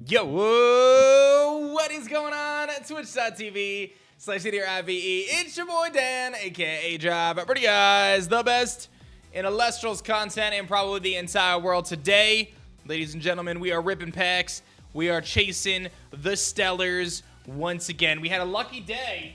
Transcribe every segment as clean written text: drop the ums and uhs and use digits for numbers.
Yo, whoa, what is going on? Twitch.tv/CDRIVE. It's your boy Dan, aka Job. Pretty guys, the best in Elestrals content in probably the entire world. Today, ladies and gentlemen, we are ripping packs. We are chasing the Stellars once again. We had a lucky day.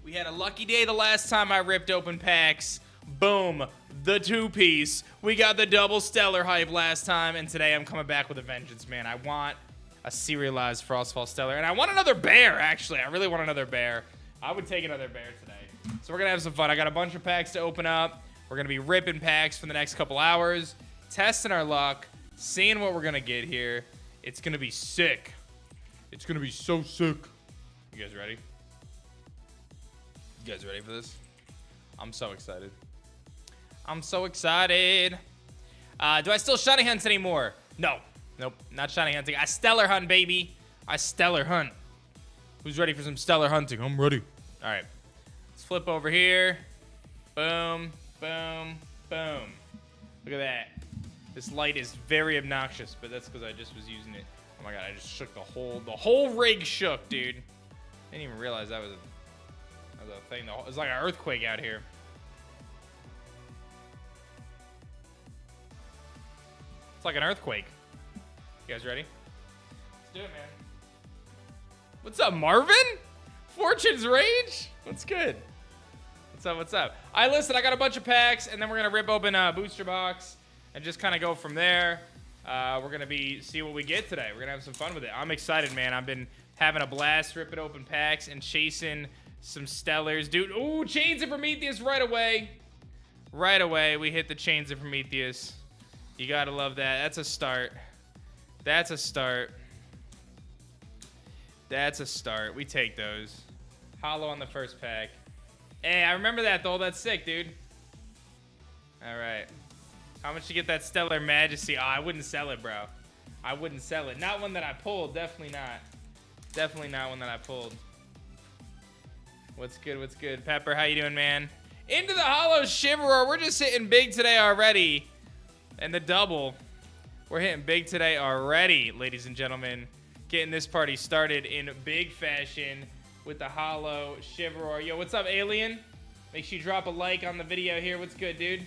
The last time I ripped open packs. Boom, the two-piece. We got the double Stellar hype last time, and today I'm coming back with a vengeance, man. I want a serialized Frostfall Stellar, and I want another bear, actually. I really want another bear. I would take another bear today. So we're going to have some fun. I got a bunch of packs to open up. We're going to be ripping packs for the next couple hours, testing our luck, seeing what we're going to get here. It's going to be sick. It's going to be so sick. You guys ready? You guys ready for this? I'm so excited. I'm so excited. Do I still shiny hunt anymore? No. Nope, not shiny hunting. I stellar hunt, baby. I stellar hunt. Who's ready for some stellar hunting? I'm ready. All right. Let's flip over here. Boom, boom, boom. Look at that. This light is very obnoxious, but that's because I just was using it. Oh my god, I just shook the whole rig shook, dude. I didn't even realize that was a thing. It's like an earthquake out here. It's like an earthquake. You guys ready? Let's do it, man. What's up, Marvin? Fortune's Rage? What's good? What's up, what's up? All right, listen, I got a bunch of packs, and then we're going to rip open a booster box and just kind of go from there. We're going to see what we get today. We're going to have some fun with it. I'm excited, man. I've been having a blast ripping open packs and chasing some Stellars. Dude, ooh, Chains of Prometheus right away. Right away, we hit the Chains of Prometheus. You gotta love that. That's a start. That's a start. That's a start. We take those. Hollow on the first pack. Hey, I remember that, though. That's sick, dude. All right. How much you get that Stellar Majesty? Oh, I wouldn't sell it, bro. I wouldn't sell it. Not one that I pulled. Definitely not. Definitely not one that I pulled. What's good? What's good? Pepper, how you doing, man? Into the Hollow Shiverer. We're just hitting big today already. And the double. We're hitting big today already, ladies and gentlemen. Getting this party started in big fashion with the Hollow Shiverer. Yo, what's up, Alien? Make sure you drop a like on the video here. What's good, dude?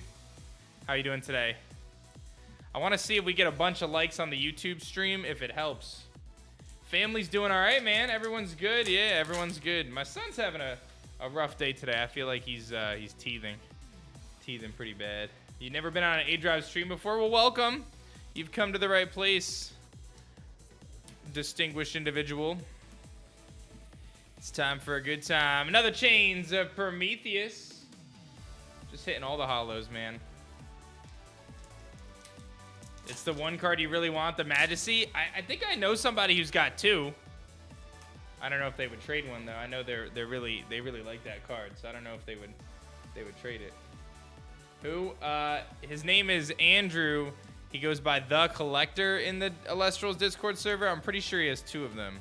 How you doing today? I want to see if we get a bunch of likes on the YouTube stream, if it helps. Family's doing all right, man. Everyone's good. Yeah, everyone's good. My son's having a rough day today. I feel like he's teething. Teething pretty bad. You've never been on an A-Drive stream before? Well, welcome. You've come to the right place, distinguished individual. It's time for a good time. Another Chains of Prometheus. Just hitting all the hollows, man. It's the one card you really want, the Majesty. I think I know somebody who's got two. I don't know if they would trade one, though. I know they really like that card, so I don't know if they would trade it. Who? His name is Andrew. He goes by The Collector in the Elestrals Discord server. I'm pretty sure he has two of them.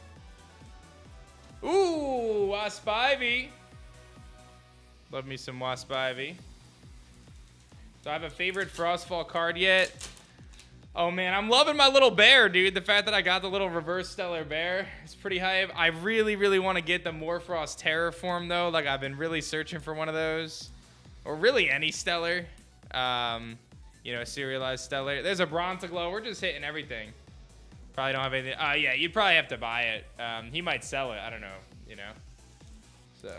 Ooh, Wasp Ivy. Love me some Wasp Ivy. Do I have a favorite Frostfall card yet? Oh, man, I'm loving my little bear, dude. The fact that I got the little reverse Stellar Bear is pretty hype. I really, really want to get the Morfrost Terraform, though. Like, I've been really searching for one of those. Or really any Stellar. You know, serialized Stellar. There's a Bronzaglow. We're just hitting everything. Probably don't have anything. Yeah, you'd probably have to buy it. He might sell it. I don't know, you know. So,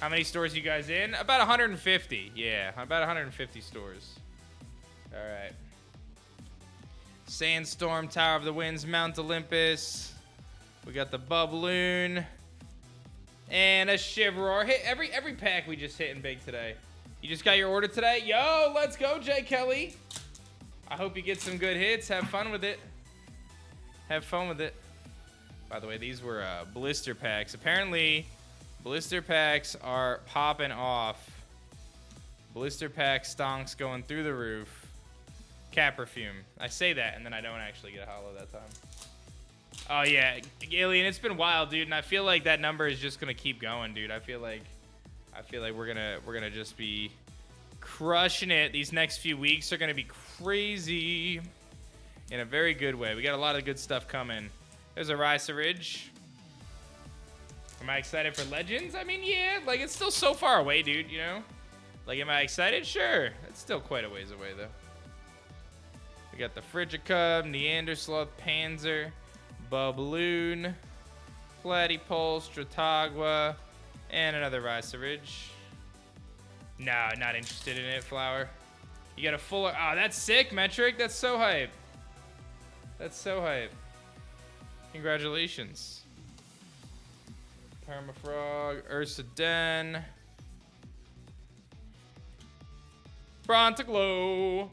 how many stores you guys in? About 150. Yeah, about 150 stores. All right. Sandstorm, Tower of the Winds, Mount Olympus. We got the Bubloon. And a Shiverer. Hit every pack we just hitting big today. You just got your order today? Yo, let's go, Jay Kelly. I hope you get some good hits. Have fun with it. Have fun with it. By the way, these were blister packs. Apparently, blister packs are popping off. Blister pack stonks going through the roof. Cat perfume. I say that, and then I don't actually get a hollow that time. Oh, yeah. Alien, it's been wild, dude, and I feel like that number is just going to keep going, dude. I feel like we're gonna just be crushing it. These next few weeks are gonna be crazy. in a very good way. We got a lot of good stuff coming. There's a Risa Ridge. Am I excited for Legends? I mean, yeah, like it's still so far away, dude, you know? Like, am I excited? Sure. It's still quite a ways away, though. We got the Frigicub, Neandersloth, Panzer, Bubloon, Platypulse, Stratagua, and another Risa Ridge. No, not interested in it, Flower. You got a fuller. Oh, that's sick, Metric. That's so hype. That's so hype. Congratulations. Permafrog, Ursa Den, Brontiglow.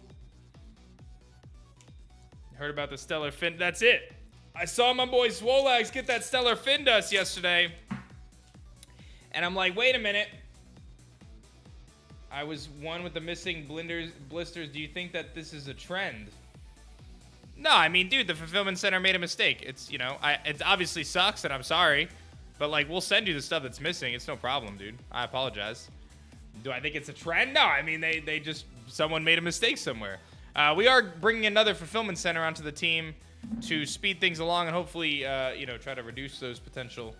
Heard about the Stellar Fin. That's it. I saw my boy Swolax get that Stellar Findus yesterday. And I'm like, wait a minute. I was one with the missing blisters. Do you think that this is a trend? No, I mean, dude, the fulfillment center made a mistake. It's, you know, it obviously sucks and I'm sorry. But, like, we'll send you the stuff that's missing. It's no problem, dude. I apologize. Do I think it's a trend? No, I mean, they just, someone made a mistake somewhere. We are bringing another fulfillment center onto the team to speed things along and hopefully, you know, try to reduce those potential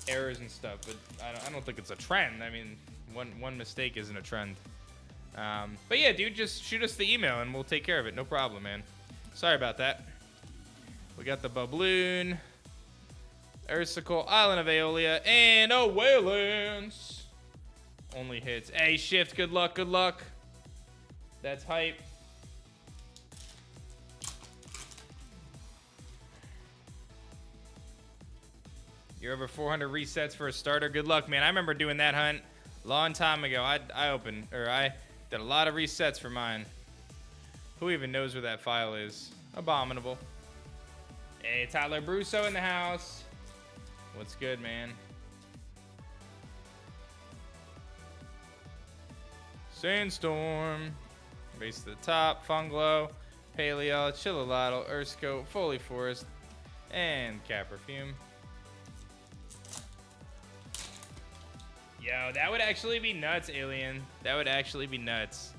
errors and stuff. But I don't think it's a trend. I mean, one mistake isn't a trend. But, yeah, dude, just shoot us the email and we'll take care of it. No problem, man. Sorry about that. We got the Bubloon, Ursicle, Island of Aeolia, and a Waylands. Only hits. Hey, Shift, good luck, good luck. That's hype. You're over 400 resets for a starter. Good luck, man. I remember doing that hunt a long time ago. I did a lot of resets for mine. Who even knows where that file is? Abominable. Hey, Tyler Brusso in the house. What's good, man? Sandstorm. Base to the top. Funglo. Paleo. Chillilato. Ursko. Foley Forest. And Cat Perfume. Yo, that would actually be nuts, Alien. That would actually be nuts.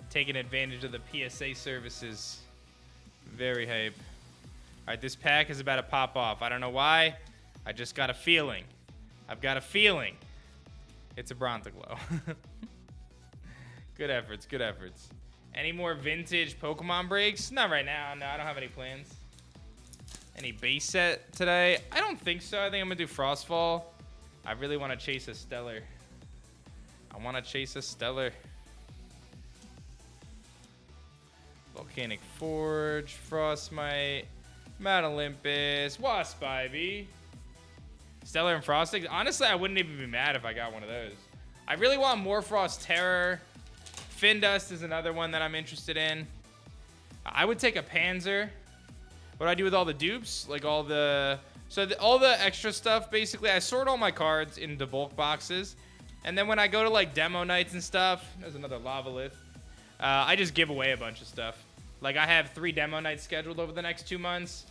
Taking advantage of the PSA services. Very hype. All right, this pack is about to pop off. I don't know why. I just got a feeling. I've got a feeling. It's a Brontiglow. Good efforts, good efforts. Any more vintage Pokemon breaks? Not right now. No, I don't have any plans. Any base set today? I don't think so. I think I'm going to do Frostfall. I really want to chase a Stellar. I want to chase a Stellar. Volcanic Forge, Frostmite, Mount Olympus, Wasp Ivy, Stellar and Frosting. Honestly, I wouldn't even be mad if I got one of those. I really want Morfrost Terror. Findust is another one that I'm interested in. I would take a Panzer. What do I do with all the dupes? Like all the... So all the extra stuff, basically, I sort all my cards into bulk boxes. And then when I go to, like, demo nights and stuff... There's another Lavalith. I just give away a bunch of stuff. Like, I have 3 demo nights scheduled over the next 2 months.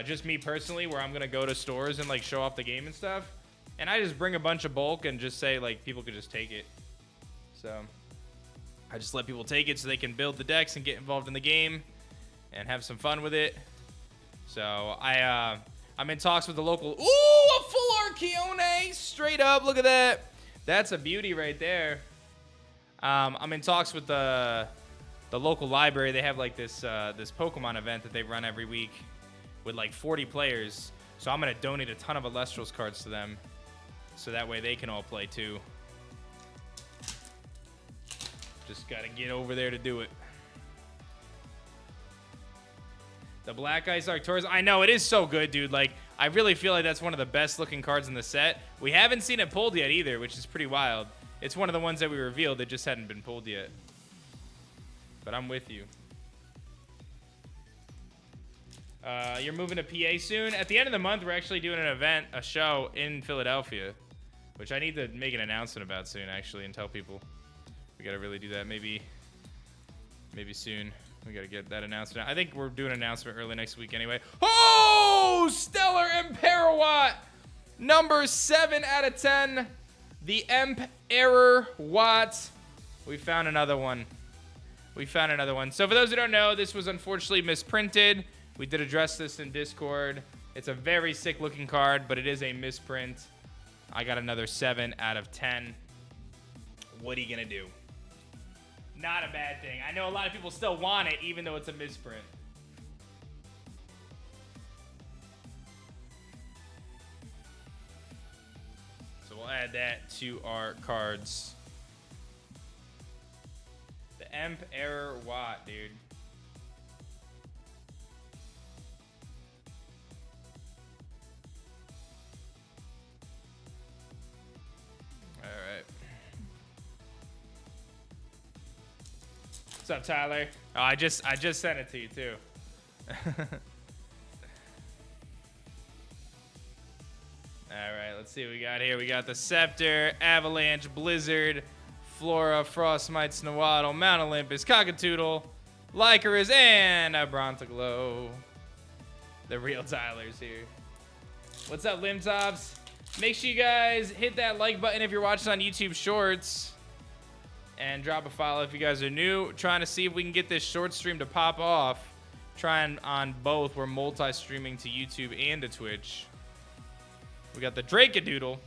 Just me personally, where I'm going to go to stores and, like, show off the game and stuff. And I just bring a bunch of bulk and just say, like, people could just take it. So, I just let people take it so they can build the decks and get involved in the game. And have some fun with it. So, I'm in talks with the local... Ooh, a full Archeone! Straight up, look at that. That's a beauty right there. I'm in talks with the local library. They have like this Pokemon event that they run every week with like 40 players. So I'm gonna donate a ton of Elestrals cards to them, so that way they can all play too. Just gotta get over there to do it. The Black Ice Arcturus. I know, it is so good, dude. Like, I really feel like that's one of the best looking cards in the set. We haven't seen it pulled yet either, which is pretty wild. It's one of the ones that we revealed. It just hadn't been pulled yet. But I'm with you. You're moving to PA soon? At the end of the month, we're actually doing an event, a show in Philadelphia, which I need to make an announcement about soon, actually, and tell people. We got to really do that maybe soon. We got to get that announcement. I think we're doing an announcement early next week anyway. Oh! Stellar Emperor number 7 out of 10. The Emperor Watt. We found another one. So for those who don't know, this was unfortunately misprinted. We did address this in Discord. It's a very sick looking card, but it is a misprint. I got another 7 out of 10. What are you gonna do? Not a bad thing. I know a lot of people still want it, even though it's a misprint. So we'll add that to our cards. The Emp Error Watt, dude. What's up, Tyler? Oh, I just sent it to you too. All right, let's see what we got here. We got the Scepter, Avalanche, Blizzard, Flora, Frostmite, Snowaddle, Mount Olympus, Cockatoodle, Lycaris, and a Brontoglow. The real Tyler's here. What's up, Limb Tops? Make sure you guys hit that like button if you're watching on YouTube Shorts. And drop a follow if you guys are new. Trying to see if we can get this short stream to pop off. Trying on both. We're multi-streaming to YouTube and to Twitch. We got the Dracadoodle.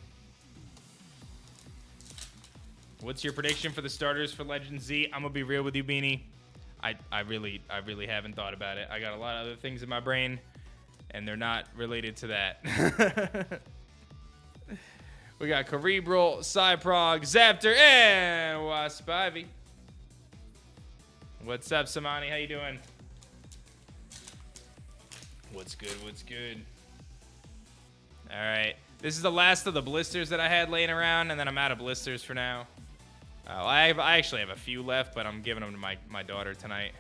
What's your prediction for the starters for Legend Z? I'm gonna be real with you, Beanie. I really haven't thought about it. I got a lot of other things in my brain, and they're not related to that. We got Cerebral, Cyprog, Zaptor, and Waspivy. What's up, Samani? How you doing? What's good? What's good? All right. This is the last of the blisters that I had laying around, and then I'm out of blisters for now. I actually have a few left, but I'm giving them to my daughter tonight.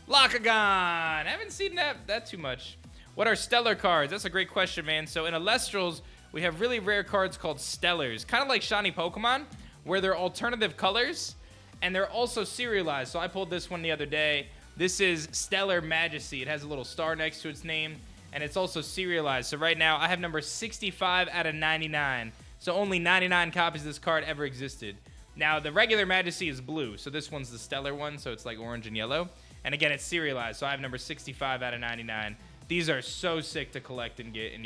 Lockagon! Haven't seen that too much. What are stellar cards? That's a great question, man. So in Elestrals, we have really rare cards called stellars. Kind of like shiny Pokemon, where they're alternative colors, and they're also serialized. So I pulled this one the other day. This is Stellar Majesty. It has a little star next to its name, and it's also serialized. So right now, I have number 65 out of 99. So only 99 copies of this card ever existed. Now, the regular Majesty is blue, so this one's the Stellar one, so it's like orange and yellow. And again, it's serialized, so I have number 65 out of 99. These are so sick to collect and get in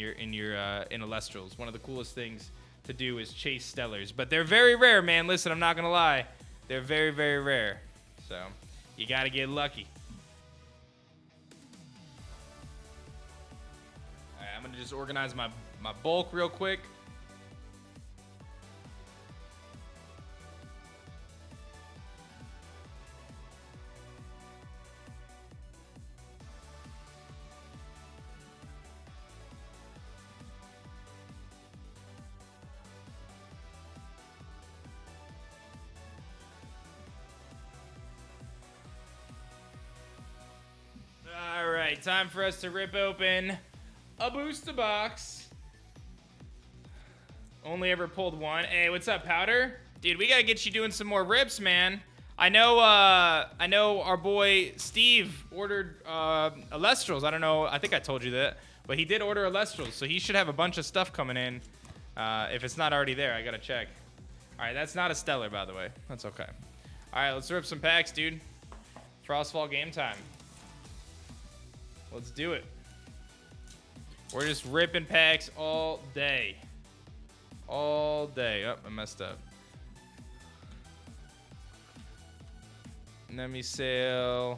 Elestrals. One of the coolest things to do is chase stellars, but they're very rare, man. Listen, I'm not gonna lie, they're very, very rare. So you gotta get lucky. All right, I'm gonna just organize my bulk real quick. Time for us to rip open a booster box. Only ever pulled one. Hey, what's up, Powder? Dude, we gotta get you doing some more rips, man. I know our boy Steve ordered Elestrals. I don't know, I think I told you that, but he did order Elestrals, so he should have a bunch of stuff coming in. If it's not already there, I gotta check. All right, that's not a stellar, by the way. That's okay. All right, let's rip some packs, dude. Frostfall game time. Let's do it. We're just ripping packs all day. All day. Oh, I messed up. Nemisail,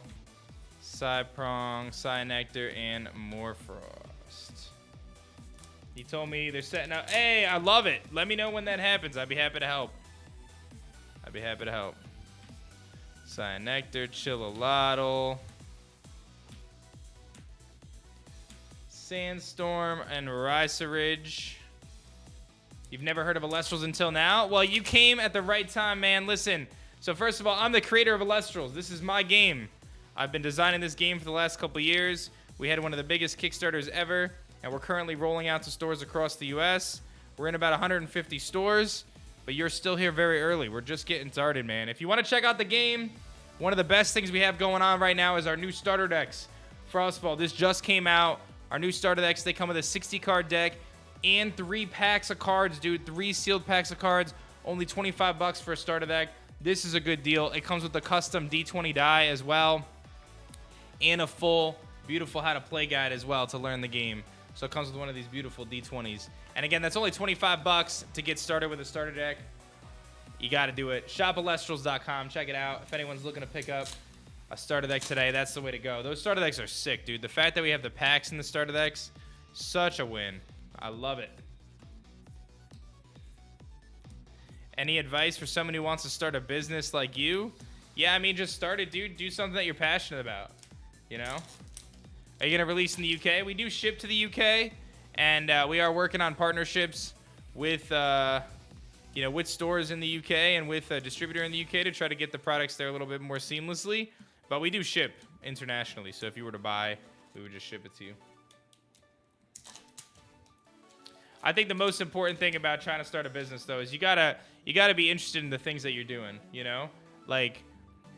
Psyprong, Psynectar, and Morfrost. He told me they're setting up. Hey, I love it. Let me know when that happens. I'd be happy to help. I'd be happy to help. Psynectar, Chillalotl, Sandstorm, and Riceridge. You've never heard of Elestrals until now? Well, you came at the right time, man. Listen, so first of all, I'm the creator of Elestrals. This is my game. I've been designing this game for the last couple years. We had one of the biggest Kickstarters ever, and we're currently rolling out to stores across the US. We're in about 150 stores, but you're still here very early. We're just getting started, man. If you want to check out the game, one of the best things we have going on right now is our new starter decks. Frostfall, this just came out. Our new starter decks, they come with a 60-card deck and 3 packs of cards, dude. 3 sealed packs of cards, only 25 bucks for a starter deck. This is a good deal. It comes with the custom D20 die as well. and a full, beautiful how to play guide as well to learn the game. So it comes with one of these beautiful D20s. And again, that's only 25 bucks to get started with a starter deck. You got to do it. Shop Elestrals.com. Check it out. If anyone's looking to pick up a starter deck today, that's the way to go. Those starter decks are sick, dude. The fact that we have the packs in the starter decks, such a win. I love it. Any advice for someone who wants to start a business like you? Yeah, I mean, just start it, dude. Do something that you're passionate about, you know? Are you going to release in the UK? We do ship to the UK, and we are working on partnerships with, with stores in the UK and with a distributor in the UK to try to get the products there a little bit more seamlessly. But we do ship internationally, so if you were to buy, we would just ship it to you. I think the most important thing about trying to start a business, though, is you gotta be interested in the things that you're doing, you know? Like,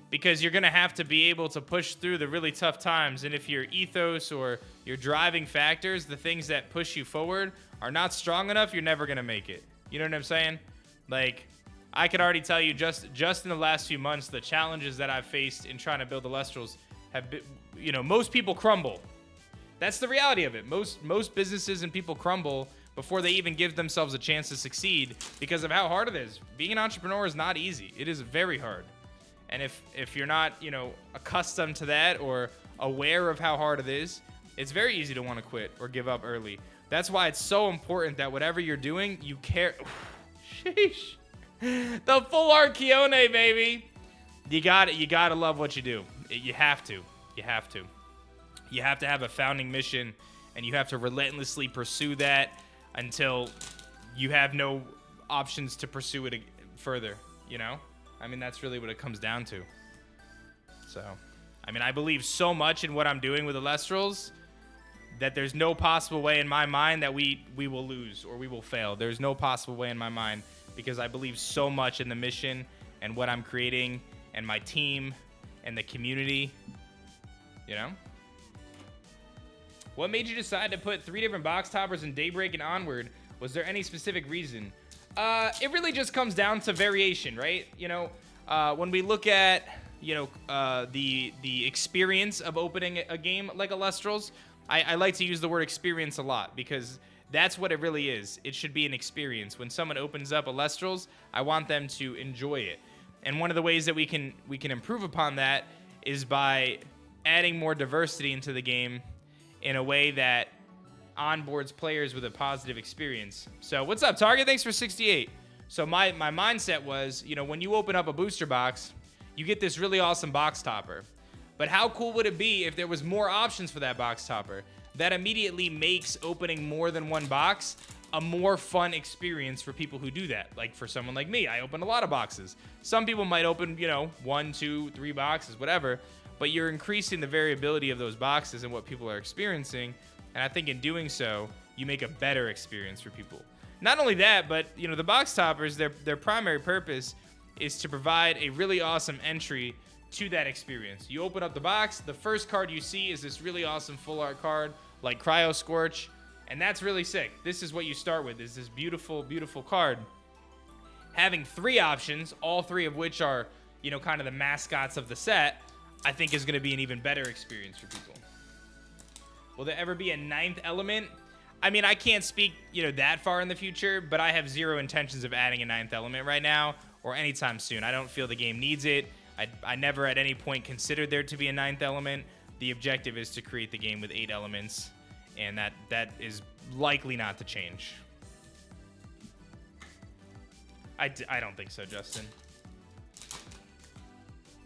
because you're going to have to be able to push through the really tough times. And if your ethos or your driving factors, the things that push you forward, are not strong enough, you're never going to make it. You know what I'm saying? Like, I could already tell you just in the last few months, the challenges that I've faced in trying to build Elestrals have been, most people crumble. That's the reality of it. Most businesses and people crumble before they even give themselves a chance to succeed because of how hard it is. Being an entrepreneur is not easy. It is very hard. And if you're not, accustomed to that or aware of how hard it is, it's very easy to want to quit or give up early. That's why it's so important that whatever you're doing, you care. Sheesh. The full art Keone, baby. You gotta love what you do. You have to. You have to. You have to have a founding mission, and you have to relentlessly pursue that until you have no options to pursue it further, I mean, that's really what it comes down to. So, I mean, I believe so much in what I'm doing with Elestrals that there's no possible way in my mind that we will lose or we will fail. There's no possible way in my mind because I believe so much in the mission and what I'm creating and my team and the community, What made you decide to put 3 different box toppers in Daybreak and Onward? Was there any specific reason? It really just comes down to variation, right? When we look at, the experience of opening a game like Elestrals, I like to use the word experience a lot because that's what it really is. It should be an experience. When someone opens up Elestrals, I want them to enjoy it. And one of the ways that we can improve upon that is by adding more diversity into the game in a way that onboards players with a positive experience. So what's up, Target? Thanks for 68. So my mindset was, when you open up a booster box, you get this really awesome box topper. But how cool would it be if there was more options for that box topper? That immediately makes opening more than one box a more fun experience for people who do that. Like for someone like me, I open a lot of boxes. Some people might open, 1, 2, 3 boxes, whatever. But you're increasing the variability of those boxes and what people are experiencing. And I think in doing so, you make a better experience for people. Not only that, but the box toppers, their primary purpose is to provide a really awesome entry to that experience. You open up the box, the first card you see is this really awesome full art card like Cryo Scorch, and that's really sick. This is what you start with, is this beautiful, beautiful card. Having 3 options, all 3 of which are, kind of the mascots of the set, I think is going to be an even better experience for people. Will there ever be a 9th element? I mean, I can't speak, that far in the future, but I have 0 intentions of adding a 9th element right now or anytime soon. I don't feel the game needs it. I never at any point considered there to be a 9th element. The objective is to create the game with 8 elements, and that is likely not to change. I don't think so, Justin.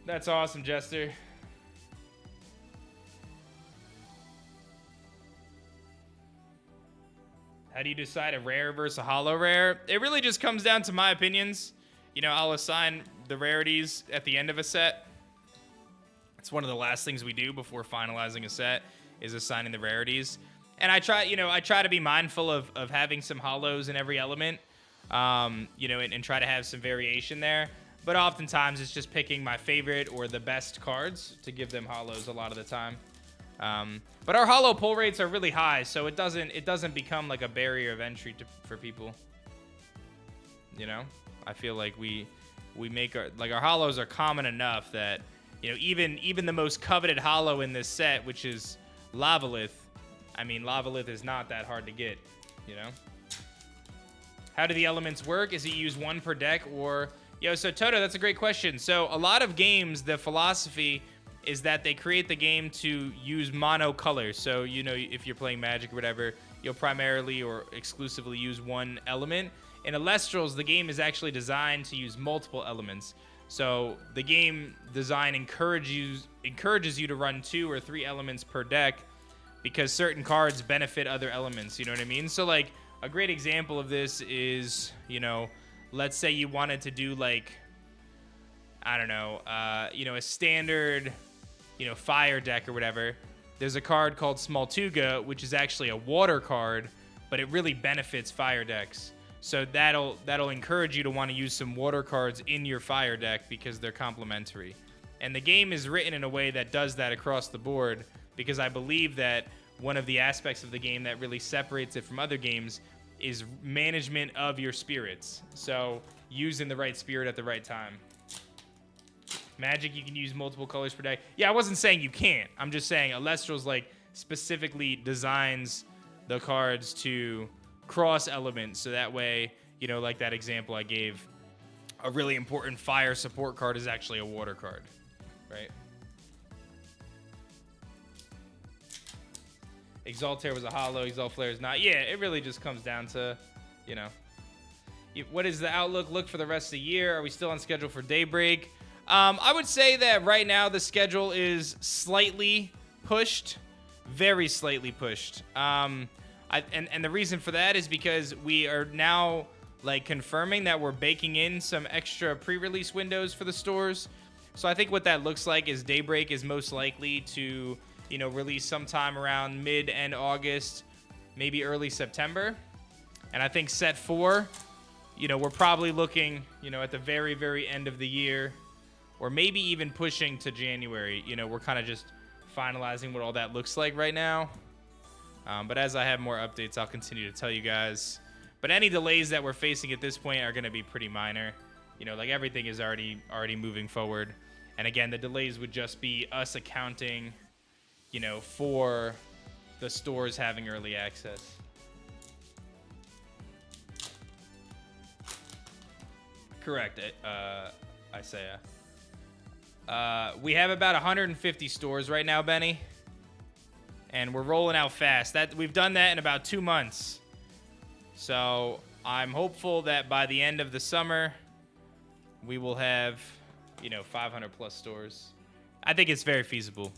That's awesome, Jester. How do you decide a rare versus a holo rare? It really just comes down to my opinions. I'll assign the rarities at the end of a set. It's one of the last things we do before finalizing a set is assigning the rarities. And I try to be mindful of having some holos in every element, and try to have some variation there. But oftentimes it's just picking my favorite or the best cards to give them holos a lot of the time. But our holo pull rates are really high, so it doesn't become like a barrier of entry for people. I feel like we make our holos are common enough that You know, even the most coveted holo in this set, which is Lavalith. I mean, Lavalith is not that hard to get, you know? How do the elements work? Is it use one per deck or... Yo, so Toto, that's a great question. So a lot of games, the philosophy is that they create the game to use mono colors. So, you know, if you're playing Magic or whatever, you'll primarily or exclusively use one element. In Elestrals, the game is actually designed to use multiple elements. So the game design encourages you to run 2 or 3 elements per deck because certain cards benefit other elements, you know what I mean? So, like, a great example of this is, you know, let's say you wanted to do, like, I don't know, you know, a standard, you know, fire deck or whatever. There's a card called Smoltuga, which is actually a water card, but it really benefits fire decks. So that'll encourage you to want to use some water cards in your fire deck because they're complementary. And the game is written in a way that does that across the board because I believe that one of the aspects of the game that really separates it from other games is management of your spirits. So using the right spirit at the right time. Magic, you can use multiple colors per deck. Yeah, I wasn't saying you can't. I'm just saying Elestrals, like, specifically designs the cards to cross elements. So that way, you know, like that example I gave, a really important fire support card is actually a water card, right? Exaltair was a holo, Exalt Flare is not. Yeah, it really just comes down to, you know. What is the outlook? Look for the rest of the year. Are we still on schedule for Daybreak? I would say that right now the schedule is slightly pushed, very slightly pushed. And the reason for that is because we are now, like, confirming that we're baking in some extra pre-release windows for the stores. So I think what that looks like is Daybreak is most likely to, you know, release sometime around mid-end August, maybe early September. And I think set 4, you know, we're probably looking, you know, at the very, very end of the year, or maybe even pushing to January. You know, we're kind of just finalizing what all that looks like right now. But as I have more updates, I'll continue to tell you guys. But any delays that we're facing at this point are going to be pretty minor. You know, like, everything is already moving forward. And again, the delays would just be us accounting, you know, for the stores having early access. Correct, Isaiah. We have about 150 stores right now, Benny. And we're rolling out fast. We've done that in about 2 months. So I'm hopeful that by the end of the summer, we will have, you know, 500 plus stores. I think it's very feasible.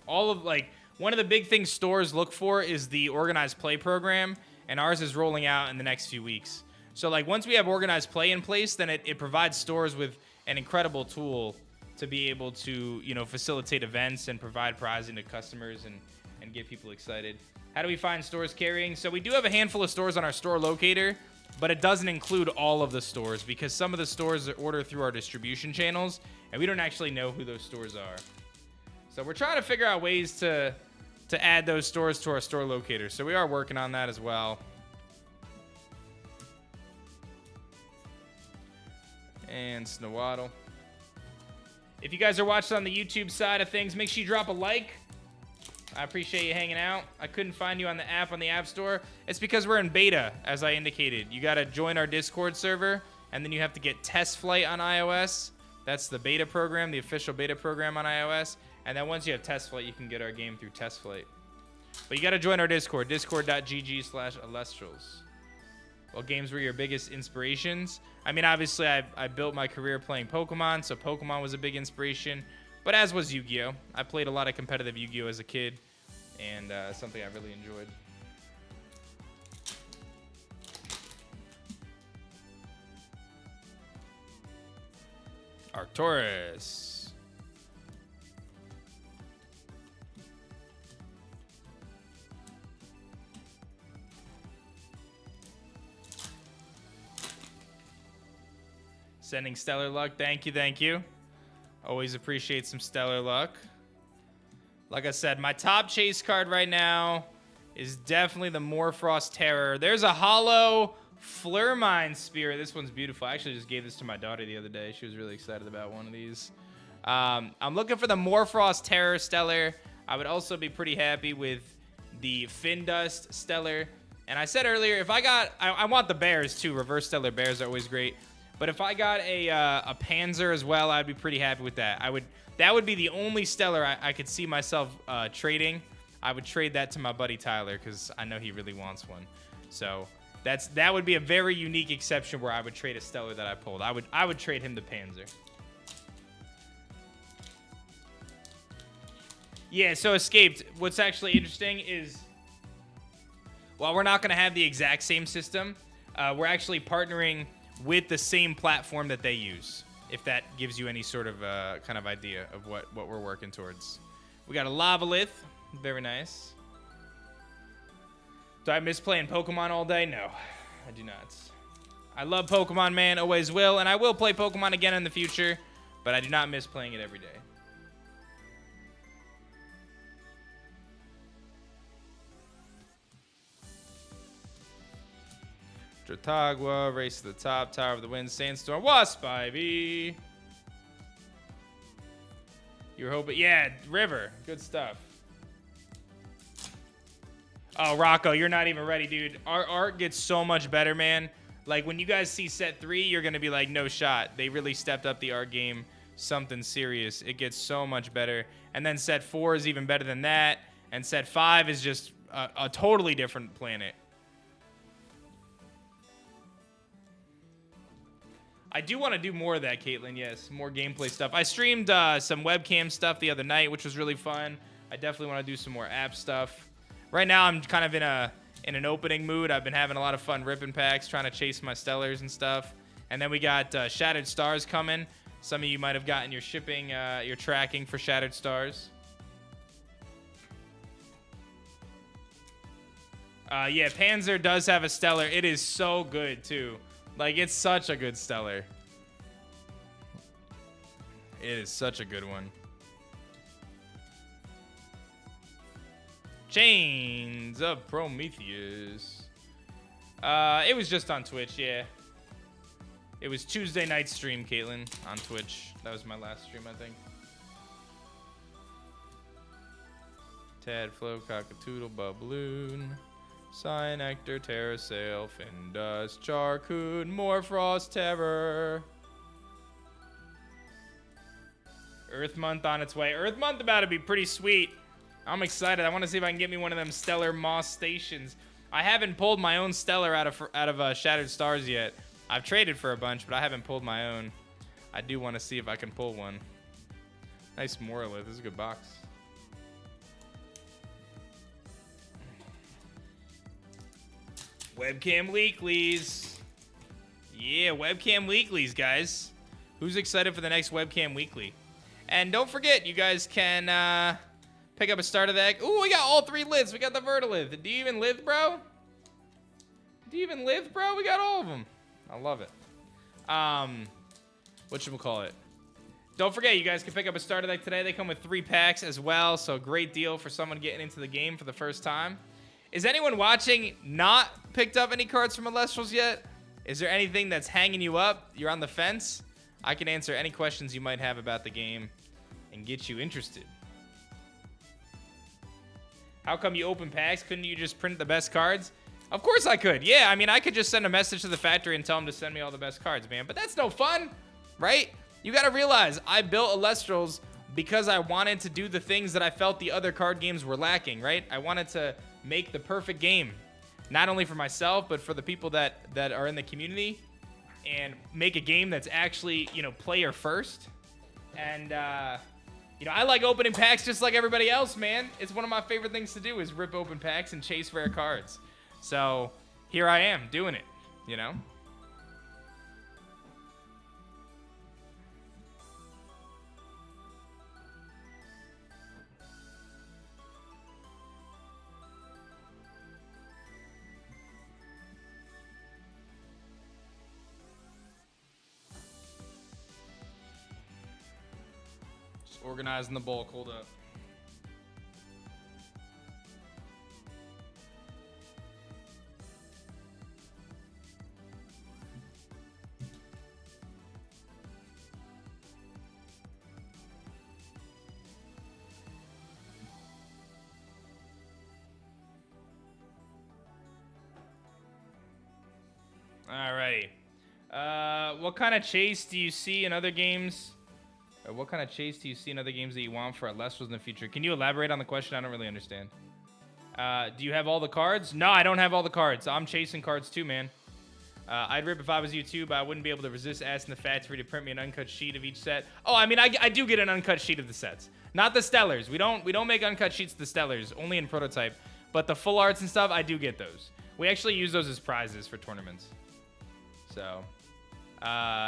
One of the big things stores look for is the organized play program, and ours is rolling out in the next few weeks. So, like, once we have organized play in place, then it provides stores with an incredible tool to be able to, you know, facilitate events and provide prizing to customers and get people excited. How do we find stores carrying? So we do have a handful of stores on our store locator, but it doesn't include all of the stores because some of the stores order through our distribution channels, and we don't actually know who those stores are. So we're trying to figure out ways to add those stores to our store locator. So we are working on that as well. And Snowaddle. If you guys are watching on the YouTube side of things, make sure you drop a like. I appreciate you hanging out. I couldn't find you on the app on the App Store. It's because we're in beta, as I indicated. You got to join our Discord server, and then you have to get Test Flight on iOS. That's the beta program, the official beta program on iOS. And then once you have Test Flight, you can get our game through Test Flight. But you got to join our Discord, discord.gg/Elestrals. What games were your biggest inspirations? I mean, obviously, I built my career playing Pokemon, so Pokemon was a big inspiration. But as was Yu-Gi-Oh! I played a lot of competitive Yu-Gi-Oh! As a kid, and something I really enjoyed. Arcturus. Sending stellar luck. Thank you, thank you. Always appreciate some stellar luck. Like I said, my top chase card right now is definitely the Morfrost Terror. There's a holo Flurmine Spirit. This one's beautiful. I actually just gave this to my daughter the other day. She was really excited about one of these. I'm looking for the Morfrost Terror Stellar. I would also be pretty happy with the Findust Stellar. And I said earlier, if I got... I want the bears, too. Reverse Stellar bears are always great. But if I got a Panzer as well, I'd be pretty happy with that. That would be the only Stellar I could see myself trading. I would trade that to my buddy Tyler because I know he really wants one. So that would be a very unique exception where I would trade a Stellar that I pulled. I would trade him the Panzer. Yeah, so Escaped. What's actually interesting is, while we're not going to have the exact same system, we're actually partnering with the same platform that they use, if that gives you any sort of kind of idea of what we're working towards. We got a Lavalith. Very nice. Do I miss playing Pokemon all day? No, I do not. I love Pokemon, man. Always will. And I will play Pokemon again in the future, but I do not miss playing it every day. Dratagua, Race to the Top, Tower of the Wind, Sandstorm, Wasp Ivy. You were hoping... Yeah, River. Good stuff. Oh, Rocco, you're not even ready, dude. Our art gets so much better, man. Like, when you guys see set 3, you're going to be like, no shot. They really stepped up the art game. Something serious. It gets so much better. And then set 4 is even better than that. And set 5 is just a totally different planet. I do want to do more of that, Caitlin. Yes, more gameplay stuff. I streamed some webcam stuff the other night, which was really fun. I definitely want to do some more app stuff. Right now, I'm kind of in an opening mood. I've been having a lot of fun ripping packs, trying to chase my Stellars and stuff. And then we got Shattered Stars coming. Some of you might have gotten your shipping, your tracking for Shattered Stars. Yeah, Panzer does have a Stellar. It is so good, too. Like, it's such a good Stellar. It is such a good one. Chains of Prometheus. It was just on Twitch, yeah. It was Tuesday night stream, Caitlin, on Twitch. That was my last stream, I think. Tadflow, Cockatoodle, Bubloon, Cyanectar, Terrasail, Findust, Charcoon, Morfrost, Terror. Earth Month on its way. Earth Month about to be pretty sweet. I'm excited. I want to see if I can get me one of them Stellar Moss Stations. I haven't pulled my own Stellar out of Shattered Stars yet. I've traded for a bunch, but I haven't pulled my own. I do want to see if I can pull one. Nice Morlith. This is a good box. Webcam Weeklies. Yeah, Webcam Weeklies, guys. Who's excited for the next Webcam Weekly? And don't forget, you guys can pick up a starter deck. Ooh, we got all 3 lids. We got the Vertilith. Do you even live, bro? Do you even live, bro? We got all of them. I love it. Whatchamacallit? Don't forget, you guys can pick up a starter deck today. They come with 3 packs as well, so great deal for someone getting into the game for the first time. Is anyone watching not picked up any cards from Elestrals yet? Is there anything that's hanging you up? You're on the fence? I can answer any questions you might have about the game and get you interested. How come you open packs? Couldn't you just print the best cards? Of course I could. Yeah, I mean, I could just send a message to the factory and tell them to send me all the best cards, man. But that's no fun, right? You got to realize I built Elestrals because I wanted to do the things that I felt the other card games were lacking, right? I wanted to make the perfect game, not only for myself, but for the people that are in the community, and make a game that's actually, you know, player first. And, you know, I like opening packs just like everybody else, man. It's one of my favorite things to do is rip open packs and chase rare cards. So here I am doing it, you know? Organizing the bulk. Hold up. What kind of chase do you see in other games? Or what kind of chase do you see in other games that you want for Elestrals in the future? Can you elaborate on the question? I don't really understand. Do you have all the cards? No, I don't have all the cards. I'm chasing cards too, man. I'd rip if I was you too, but I wouldn't be able to resist asking the factory to print me an uncut sheet of each set. Oh, I mean, I do get an uncut sheet of the sets. Not the Stellars. We don't make uncut sheets of the Stellars, only in prototype. But the full arts and stuff, I do get those. We actually use those as prizes for tournaments. So,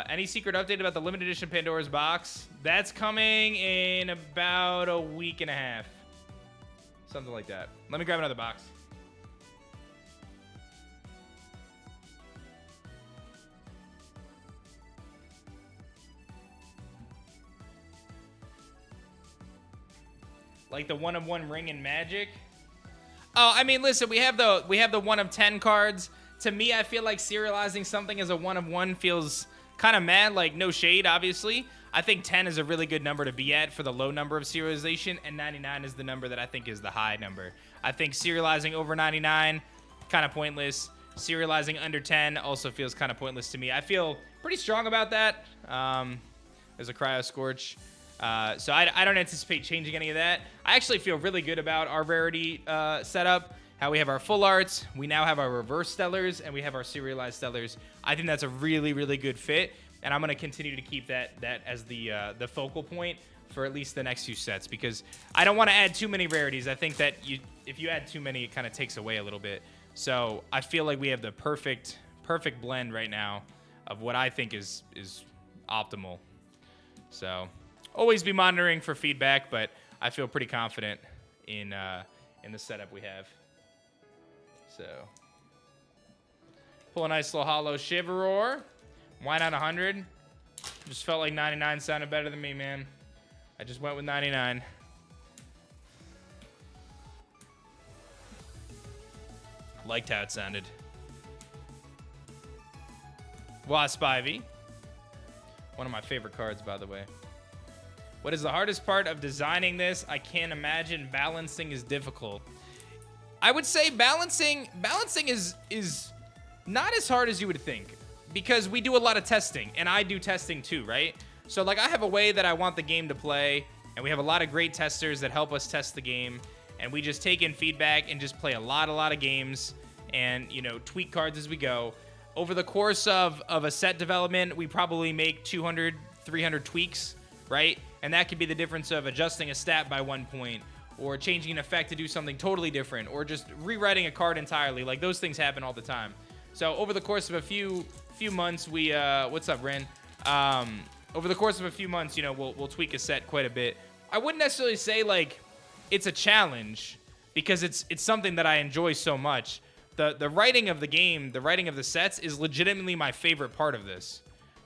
any secret update about the limited edition Pandora's box? That's coming in about a week and a half. Something like that. Let me grab another box. Like the 1-of-1 ring in Magic. Oh, I mean, listen, we have the 1-of-10 cards. To me, I feel like serializing something as a 1-of-1 feels kind of mad. Like, no shade, obviously. I think 10 is a really good number to be at for the low number of serialization, and 99 is the number that I think is the high number. I think serializing over 99, kind of pointless. Serializing under 10 also feels kind of pointless to me. I feel pretty strong about that. There's a Cryo Scorch. So I don't anticipate changing any of that. I actually feel really good about our rarity setup. How we have our full arts, we now have our reverse stellars, and we have our serialized stellars. I think that's a really, really good fit, and I'm going to continue to keep that as the focal point for at least the next few sets, because I don't want to add too many rarities. I think that if you add too many, it kind of takes away a little bit. So I feel like we have the perfect blend right now of what I think is optimal. So always be monitoring for feedback, but I feel pretty confident in the setup we have. So, pull a nice little hollow Shiveror. Why not 100? Just felt like 99 sounded better than me, man. I just went with 99. Liked how it sounded. Wasp Ivy. One of my favorite cards, by the way. What is the hardest part of designing this? I can't imagine. Balancing is difficult. I would say balancing is not as hard as you would think, because we do a lot of testing, and I do testing too, right? So like I have a way that I want the game to play, and we have a lot of great testers that help us test the game, and we just take in feedback and just play a lot of games and, you know, tweak cards as we go. Over the course of a set development, we probably make 200, 300 tweaks, right? And that could be the difference of adjusting a stat by 1 point, or changing an effect to do something totally different, or just rewriting a card entirely. Like, those things happen all the time. So over the course of a few months, we what's up, Ren? Over the course of a few months, you know, we'll tweak a set quite a bit. I wouldn't necessarily say like it's a challenge, because it's something that I enjoy so much. The writing of the game, the writing of the sets is legitimately my favorite part of this.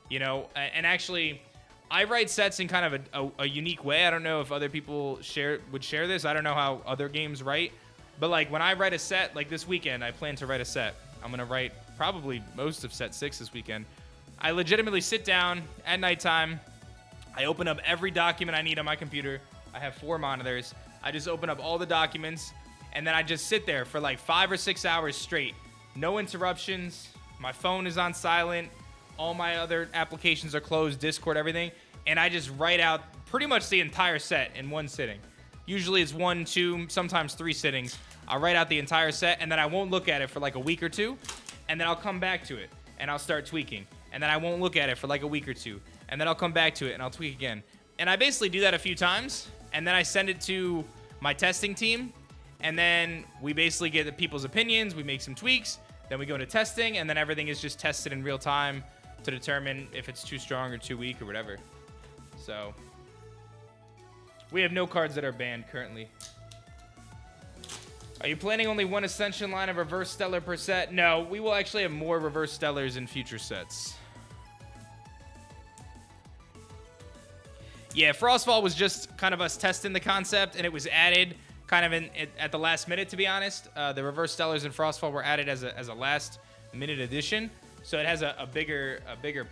You know, and actually, I write sets in kind of a unique way. I don't know if other people would share this. I don't know how other games write. But like when I write a set, like this weekend, I plan to write a set. I'm going to write probably most of set 6 this weekend. I legitimately sit down at nighttime. I open up every document I need on my computer. I have 4 monitors. I just open up all the documents, and then I just sit there for like 5 or 6 hours straight. No interruptions. My phone is on silent. All my other applications are closed, Discord, everything. And I just write out pretty much the entire set in one sitting. Usually it's 1, 2, sometimes 3 sittings. I'll write out the entire set, and then I won't look at it for like a week or 2. And then I'll come back to it, and I'll start tweaking. And then I won't look at it for like a week or 2. And then I'll come back to it, and I'll tweak again. And I basically do that a few times. And then I send it to my testing team. And then we basically get the people's opinions. We make some tweaks. Then we go into testing, and then everything is just tested in real time to determine if it's too strong or too weak or whatever. So we have no cards that are banned currently. Are you planning only one Ascension line of reverse stellar per set? No, we will actually have more reverse stellars in future sets. Yeah, Frostfall was just kind of us testing the concept, and it was added kind of at the last minute, to be honest. The reverse stellars in Frostfall were added as a last minute addition. So it has a bigger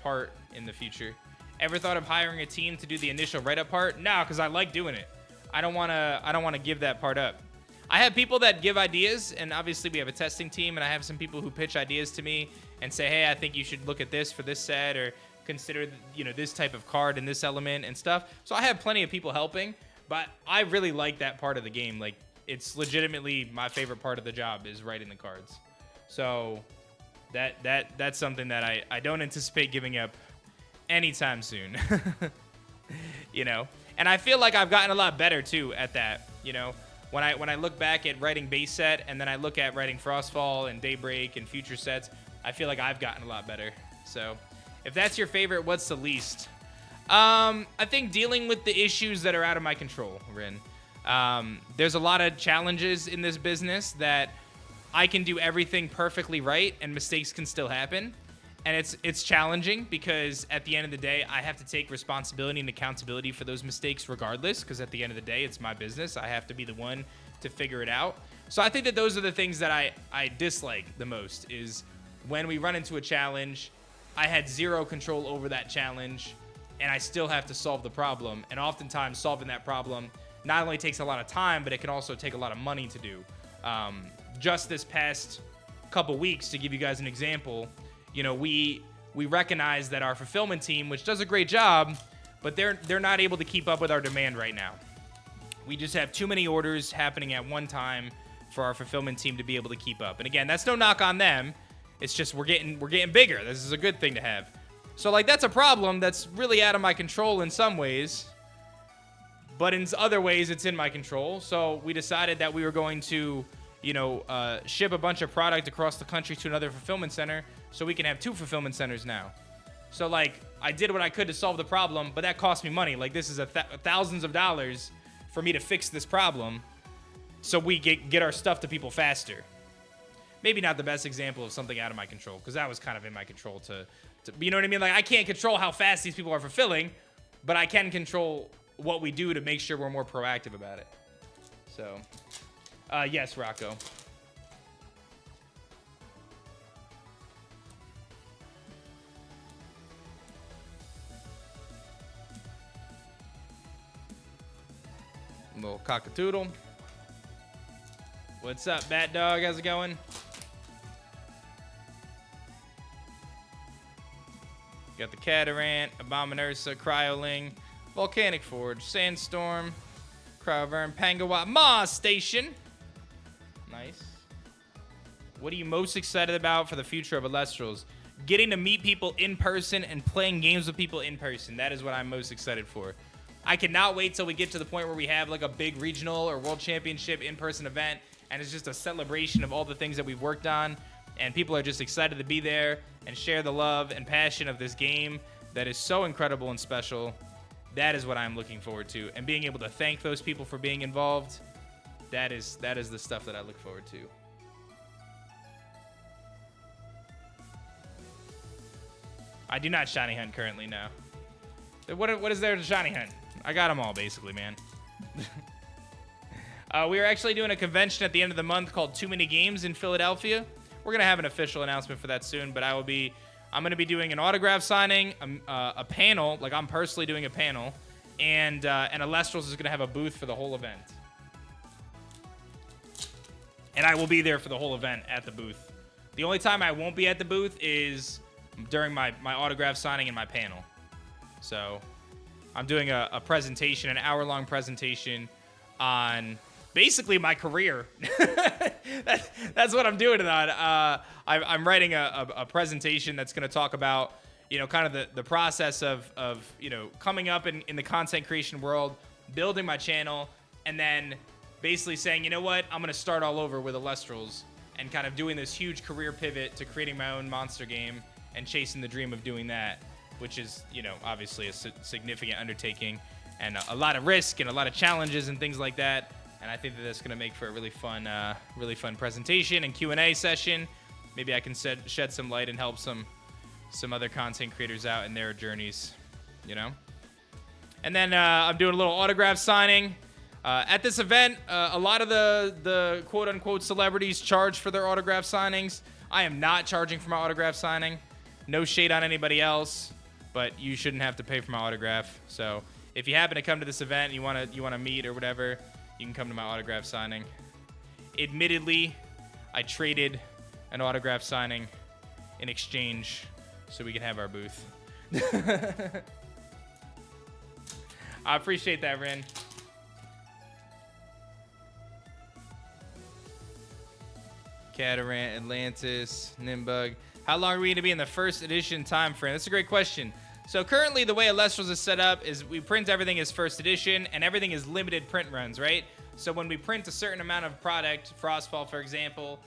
part in the future. Ever thought of hiring a team to do the initial write-up part? No, because I like doing it. I don't want to give that part up. I have people that give ideas, and obviously we have a testing team, and I have some people who pitch ideas to me and say, hey, I think you should look at this for this set, or consider, you know, this type of card and this element and stuff. So I have plenty of people helping, but I really like that part of the game. Like, it's legitimately my favorite part of the job is writing the cards. So that's something that I don't anticipate giving up anytime soon. You know, and I feel like I've gotten a lot better too at that. You know, when I look back at writing base set, and then I look at writing Frostfall and Daybreak and future sets, I feel like I've gotten a lot better. So if that's your favorite, what's the least? I think dealing with the issues that are out of my control, Rin. There's a lot of challenges in this business that I can do everything perfectly right and mistakes can still happen. And it's challenging because at the end of the day, I have to take responsibility and accountability for those mistakes regardless, because at the end of the day, it's my business. I have to be the one to figure it out. So I think that those are the things that I dislike the most, is when we run into a challenge, I had zero control over that challenge, and I still have to solve the problem. And oftentimes solving that problem not only takes a lot of time, but it can also take a lot of money to do. Just this past couple weeks, to give you guys an example, you know, we recognize that our fulfillment team, which does a great job, but they're not able to keep up with our demand right now. We just have too many orders happening at one time for our fulfillment team to be able to keep up. And again, that's no knock on them. It's just we're getting bigger. This is a good thing to have. So like, that's a problem that's really out of my control in some ways, but in other ways it's in my control. So we decided that we were going to, you know, ship a bunch of product across the country to another fulfillment center so we can have 2 fulfillment centers now. So like, I did what I could to solve the problem, but that cost me money. Like, this is thousands of dollars for me to fix this problem so we get our stuff to people faster. Maybe not the best example of something out of my control, because that was kind of in my control to, you know what I mean? Like, I can't control how fast these people are fulfilling, but I can control what we do to make sure we're more proactive about it. So, yes, Rocco. Little cockatoodle. What's up, Bat Dog? How's it going? Got the Catarant, Abominursa, Cryoling, Volcanic Forge, Sandstorm, Cryovern, Pangawa, Mars Station. Nice. What are you most excited about for the future of Elestrals? Getting to meet people in person and playing games with people in person. That is what I'm most excited for. I cannot wait till we get to the point where we have like a big regional or world championship in-person event, and it's just a celebration of all the things that we've worked on, and people are just excited to be there and share the love and passion of this game that is so incredible and special. That is what I'm looking forward to, and being able to thank those people for being involved. That is the stuff that I look forward to. I do not shiny hunt currently, no. What is there to shiny hunt? I got them all, basically, man. We are actually doing a convention at the end of the month called Too Many Games in Philadelphia. We're going to have an official announcement for that soon, but I'm going to be doing an autograph signing, a panel, like I'm personally doing a panel, and Elestrals is going to have a booth for the whole event. And I will be there for the whole event at the booth. The only time I won't be at the booth is during my autograph signing and my panel. So I'm doing a presentation, an hour-long presentation on basically my career. That's what I'm doing it on. I'm writing a presentation that's going to talk about, you know, kind of the process of you know, coming up in the content creation world, building my channel, and then basically saying, you know what, I'm going to start all over with Elestrals, and kind of doing this huge career pivot to creating my own monster game and chasing the dream of doing that, which is, you know, obviously a significant undertaking and a lot of risk and a lot of challenges and things like that. And I think that that's going to make for a really fun presentation and Q&A session. Maybe I can shed some light and help some other content creators out in their journeys, you know. And then I'm doing a little autograph signing. At this event, a lot of the quote-unquote celebrities charge for their autograph signings. I am not charging for my autograph signing. No shade on anybody else, but you shouldn't have to pay for my autograph. So if you happen to come to this event and you want to meet or whatever, you can come to my autograph signing. Admittedly, I traded an autograph signing in exchange so we can have our booth. I appreciate that, Rin. Catarant, Atlantis, Nimbug. How long are we going to be in the first edition time frame? That's a great question. So currently the way Elestrals is set up is we print everything as first edition, and everything is limited print runs, right? So when we print a certain amount of product, Frostfall for example,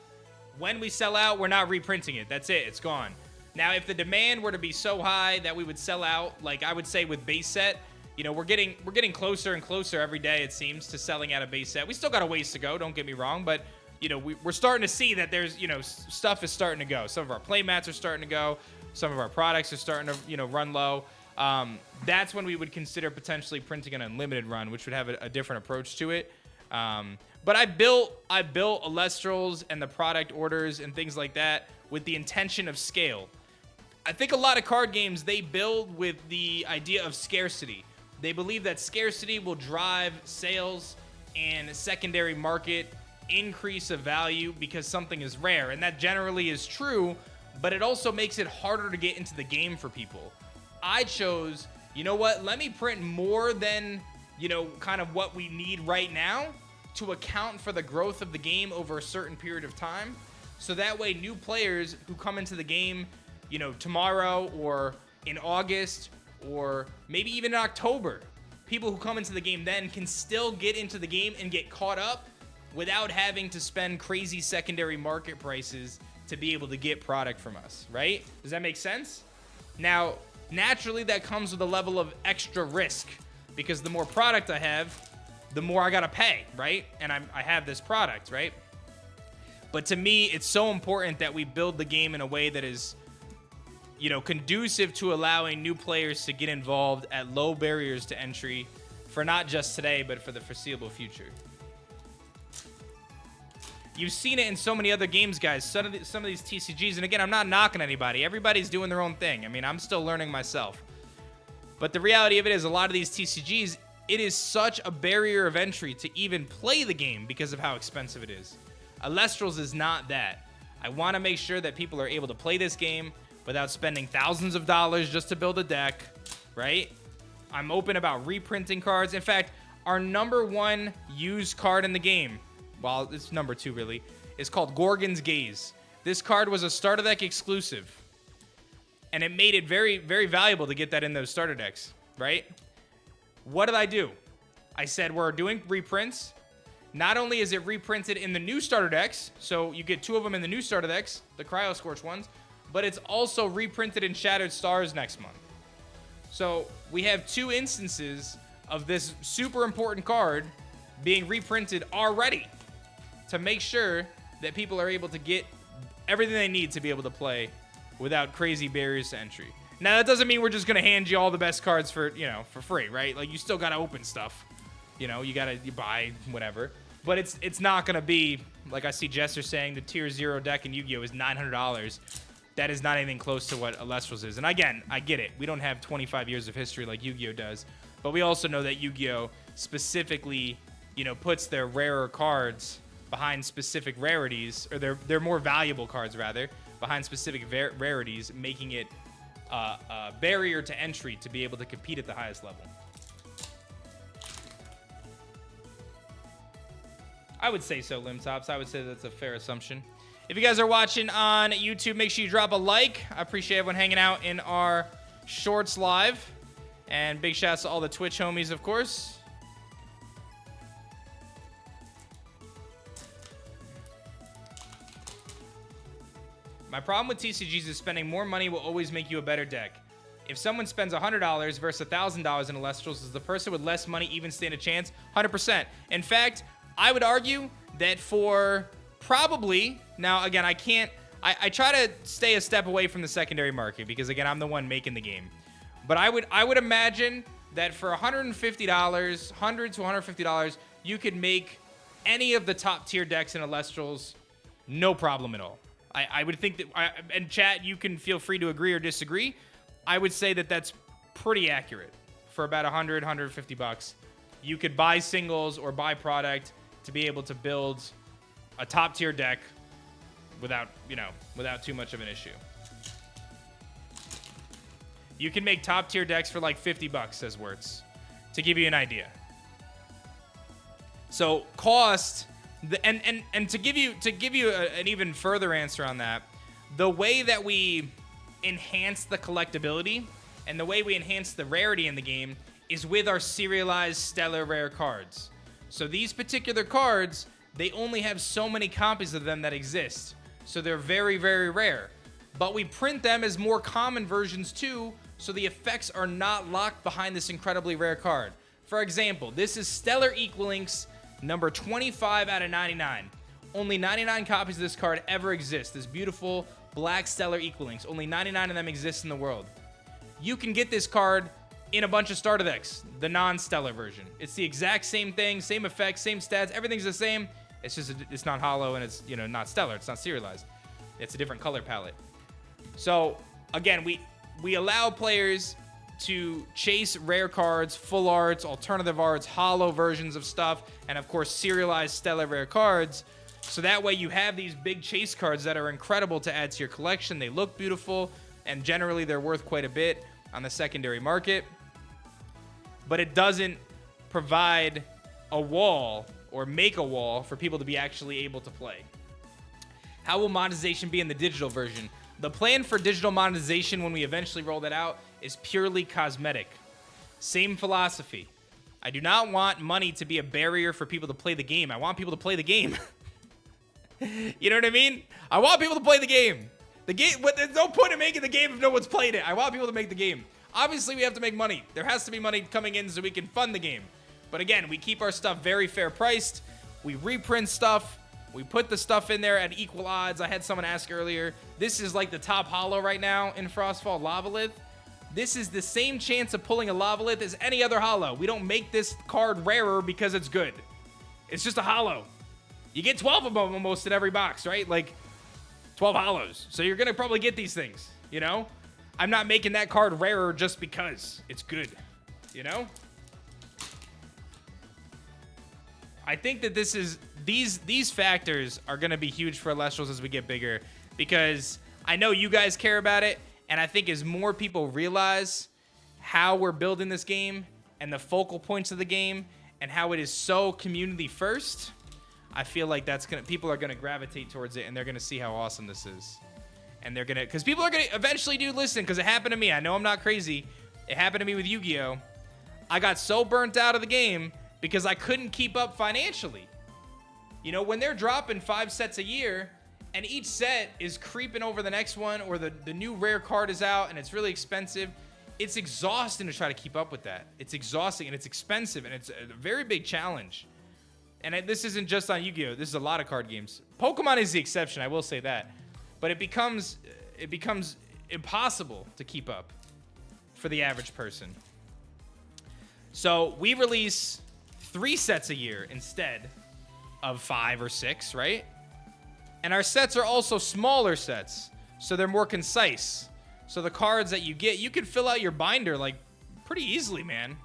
when we sell out, we're not reprinting it. That's it. It's gone. Now, if the demand were to be so high that we would sell out, like I would say with base set, you know, we're getting closer and closer every day, it seems, to selling out a base set. We still got a ways to go, don't get me wrong, but you know, we're starting to see that there's, you know, stuff is starting to go. Some of our play mats are starting to go. Some of our products are starting to, you know, run low. That's when we would consider potentially printing an unlimited run, which would have a different approach to it. But I built Elestrals and the product orders and things like that with the intention of scale. I think a lot of card games, they build with the idea of scarcity. They believe that scarcity will drive sales and secondary market increase of value because something is rare, and that generally is true, but it also makes it harder to get into the game for people. I chose, you know what, let me print more than, you know, kind of what we need right now to account for the growth of the game over a certain period of time, so that way new players who come into the game, you know, tomorrow or in August or maybe even in October, people who come into the game then can still get into the game and get caught up without having to spend crazy secondary market prices to be able to get product from us, right? Does that make sense? Now, naturally, that comes with a level of extra risk because the more product I have, the more I gotta pay, right? And I have this product, right? But to me, it's so important that we build the game in a way that is, you know, conducive to allowing new players to get involved at low barriers to entry for not just today, but for the foreseeable future. You've seen it in so many other games, guys. Some of these TCGs, and again, I'm not knocking anybody. Everybody's doing their own thing. I mean, I'm still learning myself. But the reality of it is a lot of these TCGs, it is such a barrier of entry to even play the game because of how expensive it is. Elestrals is not that. I want to make sure that people are able to play this game without spending thousands of dollars just to build a deck, right? I'm open about reprinting cards. In fact, our #1 used card in the game, well, it's #2 really, is called Gorgon's Gaze. This card was a starter deck exclusive, and it made it very, very valuable to get that in those starter decks, right? What did I do? I said we're doing reprints. Not only is it reprinted in the new starter decks, so you get 2 of them in the new starter decks, the Cryo Scorch ones, but it's also reprinted in Shattered Stars next month. So we have 2 instances of this super important card being reprinted already to make sure that people are able to get everything they need to be able to play without crazy barriers to entry. Now, that doesn't mean we're just going to hand you all the best cards for, you know, for free, right? Like, you still got to open stuff. You know, you buy whatever. But it's not going to be, like I see Jester saying, the tier 0 deck in Yu-Gi-Oh! Is $900. That is not anything close to what Elestrals is. And again, I get it. We don't have 25 years of history like Yu-Gi-Oh! Does. But we also know that Yu-Gi-Oh! Specifically, you know, puts their rarer cards behind specific rarities, or their more valuable cards, rather, behind specific rarities, making it a barrier to entry to be able to compete at the highest level. I would say so, Limtops. I would say that's a fair assumption. If you guys are watching on YouTube, make sure you drop a like. I appreciate everyone hanging out in our Shorts live. And big shouts to all the Twitch homies, of course. My problem with TCGs is spending more money will always make you a better deck. If someone spends $100 versus $1,000 in Elestrals, does the person with less money even stand a chance? 100%. In fact, I would argue that for probably, now again, I try to stay a step away from the secondary market because again, I'm the one making the game. But I would imagine that for $150, $100 to $150, you could make any of the top tier decks in Elestrals no problem at all. I would think that, and chat, you can feel free to agree or disagree. I would say that that's pretty accurate. For about $100, $150, you could buy singles or buy product to be able to build a top tier deck without, without too much of an issue. You can make top tier decks for like $50, says Wirtz, to give you an idea. So cost, and to give you an even further answer on that, the way that we enhance the collectability and the way we enhance the rarity in the game is with our serialized stellar rare cards. So these particular cards, they only have so many copies of them that exist. So they're very, very rare. But we print them as more common versions too, so the effects are not locked behind this incredibly rare card. For example, this is Stellar Equalinks number 25 out of 99. Only 99 copies of this card ever exist. This beautiful black Stellar Equalinks. Only 99 of them exist in the world. You can get this card in a bunch of starter decks, the non-stellar version. It's the exact same thing, same effects, same stats, everything's the same. It's just, it's not hollow and it's, not stellar. It's not serialized. It's a different color palette. So, again, we allow players to chase rare cards, full arts, alternative arts, hollow versions of stuff, and of course serialized stellar rare cards. So that way you have these big chase cards that are incredible to add to your collection. They look beautiful, and generally they're worth quite a bit on the secondary market. But it doesn't provide a wall or make a wall for people to be actually able to play. How will monetization be in the digital version? The plan for digital monetization when we eventually roll that out is purely cosmetic. Same philosophy. I do not want money to be a barrier for people to play the game. I want people to play the game. You know what I mean? I want people to play the game. But there's no point in making the game if no one's played it. I want people to make the game. Obviously, we have to make money. There has to be money coming in so we can fund the game. But again, we keep our stuff very fair priced. We reprint stuff. We put the stuff in there at equal odds. I had someone ask earlier. This is like the top holo right now in Frostfall Lavalith. This is the same chance of pulling a Lavalith as any other holo. We don't make this card rarer because it's good. It's just a holo. You get 12 of them almost in every box, right? Like 12 holos. So you're going to probably get these things, I'm not making that card rarer just because it's good, I think that these factors are going to be huge for Elestrals as we get bigger, because I know you guys care about it, and I think as more people realize how we're building this game and the focal points of the game and how it is so community first, I feel like people are gonna gravitate towards it, and they're gonna see how awesome this is, and because people are gonna eventually listen, because it happened to me. I know I'm not crazy. It happened to me with Yu-Gi-Oh! I got so burnt out of the game because I couldn't keep up financially. When they're dropping 5 sets a year, and each set is creeping over the next one, or the new rare card is out and it's really expensive, it's exhausting to try to keep up with that. It's exhausting, and it's expensive, and it's a very big challenge. And this isn't just on Yu-Gi-Oh! This is a lot of card games. Pokemon is the exception, I will say that. But it becomes impossible to keep up for the average person. So we release 3 sets a year instead of 5 or 6, right? And our sets are also smaller sets, so they're more concise. So the cards that you get, you can fill out your binder like pretty easily, man.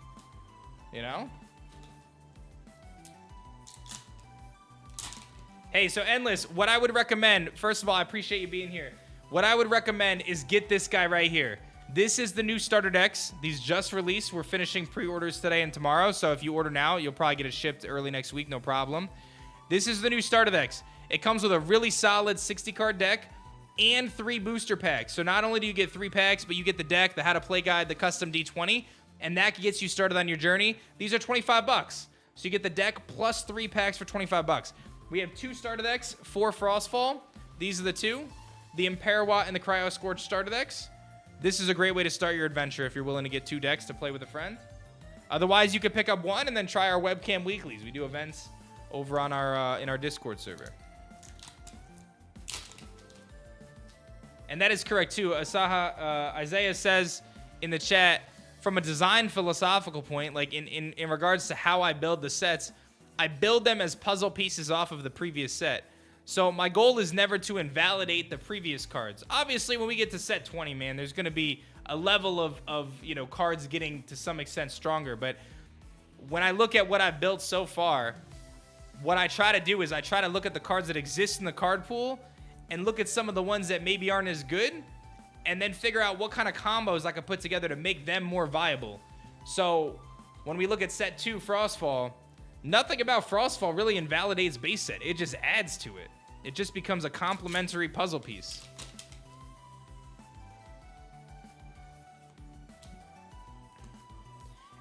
Hey, so Endless, what I would recommend, first of all, I appreciate you being here. What I would recommend is get this guy right here. This is the new starter decks. These just released. We're finishing pre-orders today and tomorrow, so if you order now, you'll probably get it shipped early next week, no problem. This is the new starter decks. It comes with a really solid 60-card deck and 3 booster packs. So not only do you get 3 packs, but you get the deck, the how to play guide, the custom D20, and that gets you started on your journey. These are $25. So you get the deck plus 3 packs for $25. We have 2 starter decks for Frostfall. These are the 2. The Imperwatt and the Cryo Scorch starter decks. This is a great way to start your adventure if you're willing to get 2 decks to play with a friend. Otherwise, you could pick up 1 and then try our webcam weeklies. We do events over on our in our Discord server. And that is correct too. Isaiah says in the chat, from a design philosophical point, like in regards to how I build the sets, I build them as puzzle pieces off of the previous set. So my goal is never to invalidate the previous cards. Obviously, when we get to set 20, man, there's going to be a level of cards getting to some extent stronger. But when I look at what I've built so far, what I try to do is I try to look at the cards that exist in the card pool and look at some of the ones that maybe aren't as good and then figure out what kind of combos I could put together to make them more viable. So when we look at set 2, Frostfall, nothing about Frostfall really invalidates base set. It just adds to it. It just becomes a complementary puzzle piece.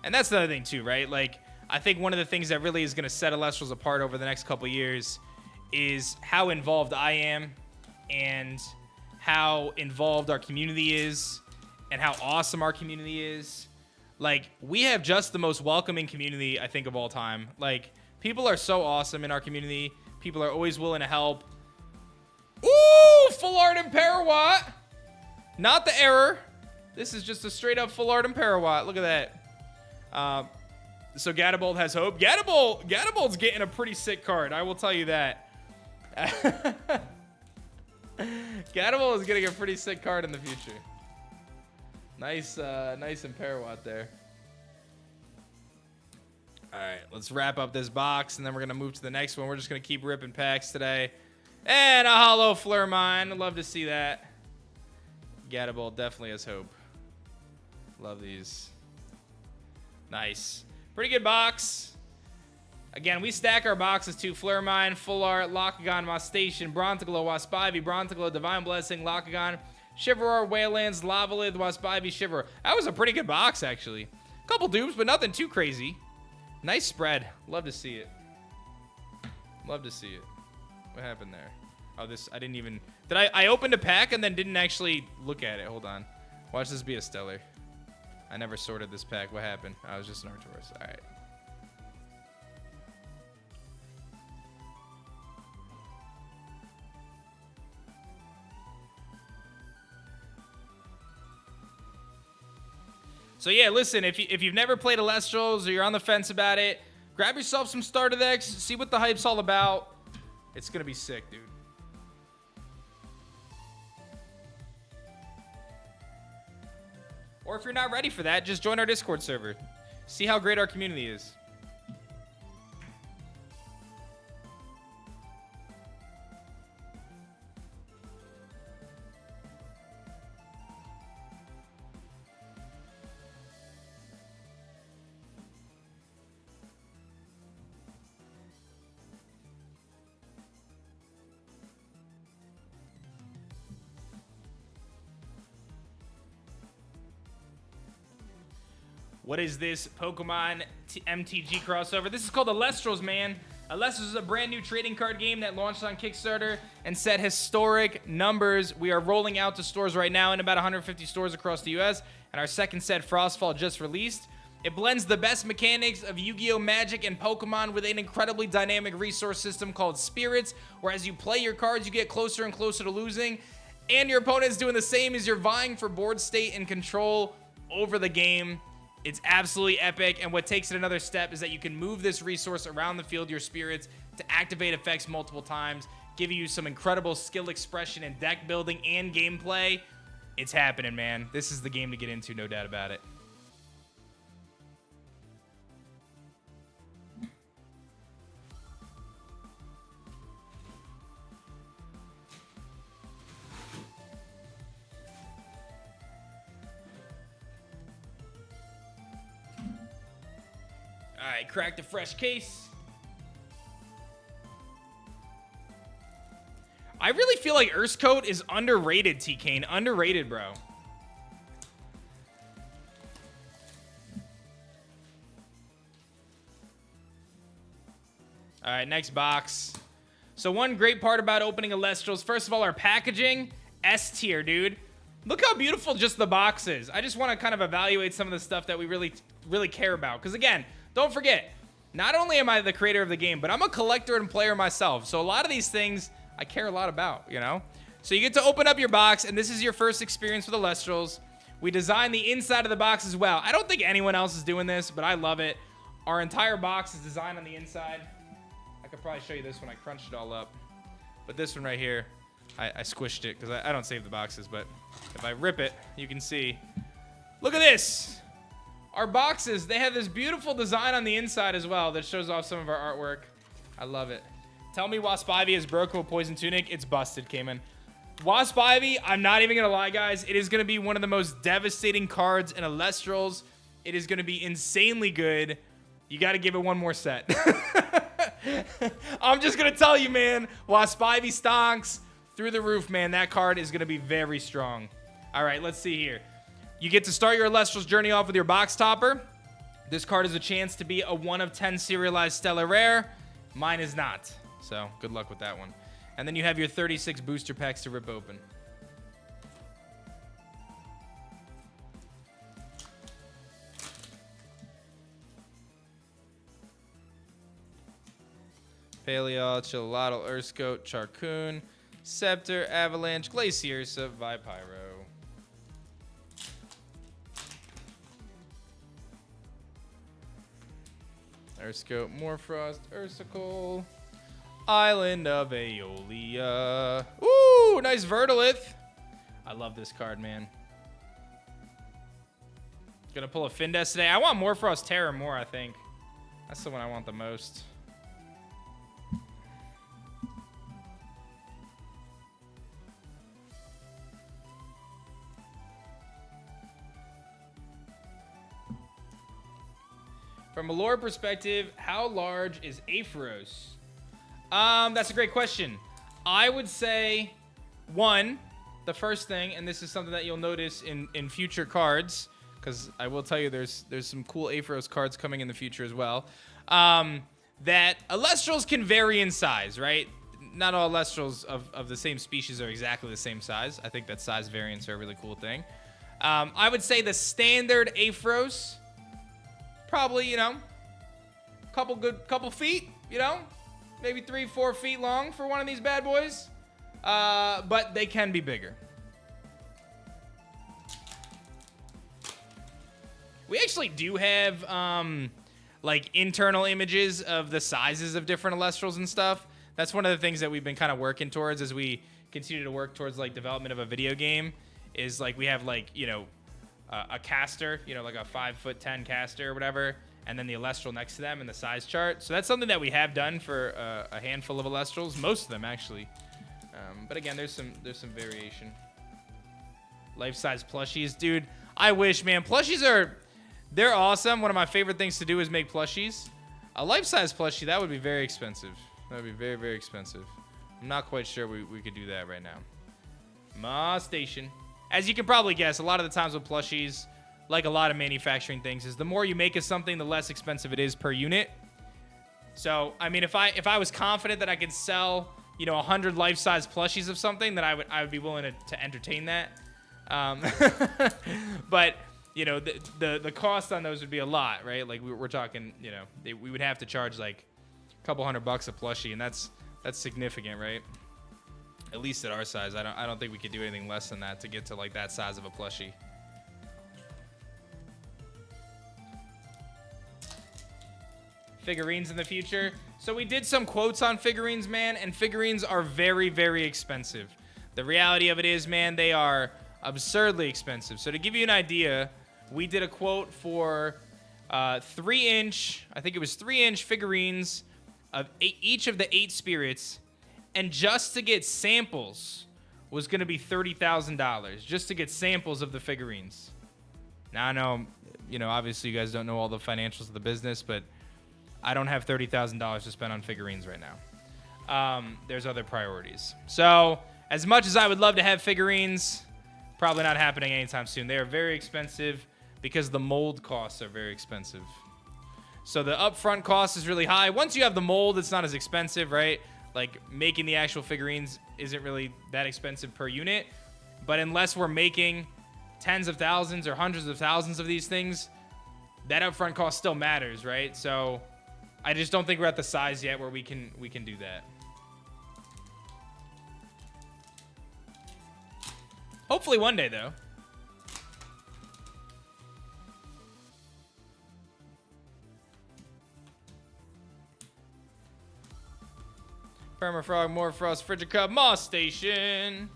And that's the other thing too, right? Like, I think one of the things that really is going to set Elestrals apart over the next couple years is how involved I am and how involved our community is and how awesome our community is. Like, we have just the most welcoming community, I think, of all time. Like, people are so awesome in our community. People are always willing to help. Ooh, full art and Parawatt. Not the error. This is just a straight up full art and Parawatt. Look at that. So Gadabold has hope. Gadabold's getting a pretty sick card. I will tell you that. Gadabold is getting a pretty sick card in the future. Nice and Parawatt there. All right, let's wrap up this box, and then we're going to move to the next one. We're just going to keep ripping packs today. And a hollow Flurmine. I'd love to see that. Gadabold definitely has hope. Love these. Nice. Pretty good box. Again, we stack our boxes too. Flurmine, Full Art, Locagon, Mostation, Brontiglow, Waspivy, Brontiglow, Divine Blessing, Locagon, Shiveroar, Waylands, Lavalith, Waspivy, Shiveroar. That was a pretty good box, actually. Couple dupes, but nothing too crazy. Nice spread. Love to see it. Love to see it. What happened there? Oh, this, I didn't even... I opened a pack and then didn't actually look at it. Hold on. Watch this be a stellar. I never sorted this pack. What happened? I was just an Arcturus. All right. So yeah, listen, if you've never played Elestrals or you're on the fence about it, grab yourself some starter decks, see what the hype's all about. It's going to be sick, dude. Or if you're not ready for that, just join our Discord server. See how great our community is. What is this Pokemon MTG crossover? This is called Elestrals, man. Elestrals is a brand new trading card game that launched on Kickstarter and set historic numbers. We are rolling out to stores right now in about 150 stores across the US, and our second set, Frostfall, just released. It blends the best mechanics of Yu-Gi-Oh! Magic and Pokemon with an incredibly dynamic resource system called Spirits, where as you play your cards, you get closer and closer to losing, and your opponent's doing the same as you're vying for board state and control over the game. It's absolutely epic, and what takes it another step is that you can move this resource around the field, your Spirits, to activate effects multiple times, giving you some incredible skill expression and deck building and gameplay. It's happening, man. This is the game to get into, no doubt about it. All right, cracked a fresh case. I really feel like Urskote is underrated, T-Kane. Underrated, bro. All right, next box. So one great part about opening Elestrals, first of all, our packaging, S tier, dude. Look how beautiful just the box is. I just want to kind of evaluate some of the stuff that we really care about. Because again, don't forget, not only am I the creator of the game, but I'm a collector and player myself. So a lot of these things I care a lot about, you know? So you get to open up your box, and this is your first experience with Elestrals. We designed the inside of the box as well. I don't think anyone else is doing this, but I love it. Our entire box is designed on the inside. I could probably show you this when I crunched it all up. But this one right here, I squished it because I don't save the boxes, but if I rip it, you can see. Look at this. Our boxes, they have this beautiful design on the inside as well that shows off some of our artwork. I love it. Tell me Wasp Ivy is broken with Poison Tunic. It's busted, Cayman. Wasp Ivy, I'm not even going to lie, guys. It is going to be one of the most devastating cards in Elestrals. It is going to be insanely good. You got to give it one more set. I'm just going to tell you, man. Wasp Ivy stonks through the roof, man. That card is going to be very strong. All right, let's see here. You get to start your Elestrals journey off with your box topper. This card is a chance to be a 1 of 10 serialized Stellar Rare. Mine is not. So good luck with that one. And then you have your 36 booster packs to rip open. Paleo, Chillatl, Urskote, Charcoon, Scepter, Avalanche, Glaciersa, Vipyro. Urskote, Morfrost, Ursicle, Island of Aeolia. Ooh, nice Vertilith. I love this card, man. Gonna pull a Findes today. I want Morfrost Terror more, I think. That's the one I want the most. From a lore perspective, how large is Aephros? That's a great question. I would say, one, the first thing, and this is something that you'll notice in future cards, because I will tell you there's some cool Aephros cards coming in the future as well, that Elestrals can vary in size, right? Not all Elestrals of the same species are exactly the same size. I think that size variants are a really cool thing. I would say the standard Aephros, probably, you know, couple feet, you know, maybe 3-4 feet long for one of these bad boys. But they can be bigger. We actually do have like internal images of the sizes of different Elestrals and stuff. That's one of the things that we've been kind of working towards as we continue to work towards like development of a video game. Is like we have like, you know, a caster, you know, like a 5'10" caster or whatever, and then the Elestral next to them in the size chart. So that's something that we have done for a handful of Elestrals, most of them actually. But again, there's some variation. Life-size plushies, dude. I wish, man. Plushies they're awesome. One of my favorite things to do is make plushies. A life-size plushie, that would be very expensive. That would be very, very expensive. I'm not quite sure we could do that right now. Ma Station. As you can probably guess, a lot of the times with plushies, like a lot of manufacturing things, is the more you make of something, the less expensive it is per unit. So, I mean, if I was confident that I could sell, you know, 100 life-size plushies of something, then I would be willing to entertain that. But, you know, the cost on those would be a lot, right? Like we're talking, you know, we would have to charge like a couple $100 a plushie, and that's significant, right? At least at our size. I don't think we could do anything less than that to get to like that size of a plushie. Figurines in the future. So we did some quotes on figurines, man, and figurines are very, very expensive. The reality of it is, man, they are absurdly expensive. So to give you an idea, we did a quote for 3-inch, I think it was 3-inch figurines of each of the 8 spirits. And just to get samples was going to be $30,000 just to get samples of the figurines. Now, I know, you know, obviously you guys don't know all the financials of the business, but I don't have $30,000 to spend on figurines right now. There's other priorities. So as much as I would love to have figurines, probably not happening anytime soon. They are very expensive because the mold costs are very expensive. So the upfront cost is really high. Once you have the mold, it's not as expensive, right? Like, making the actual figurines isn't really that expensive per unit. But unless we're making tens of thousands or hundreds of thousands of these things, that upfront cost still matters, right? So I just don't think we're at the size yet where we can do that. Hopefully one day, though. Permafrog, Morfrost, Frigicup, Moss Station.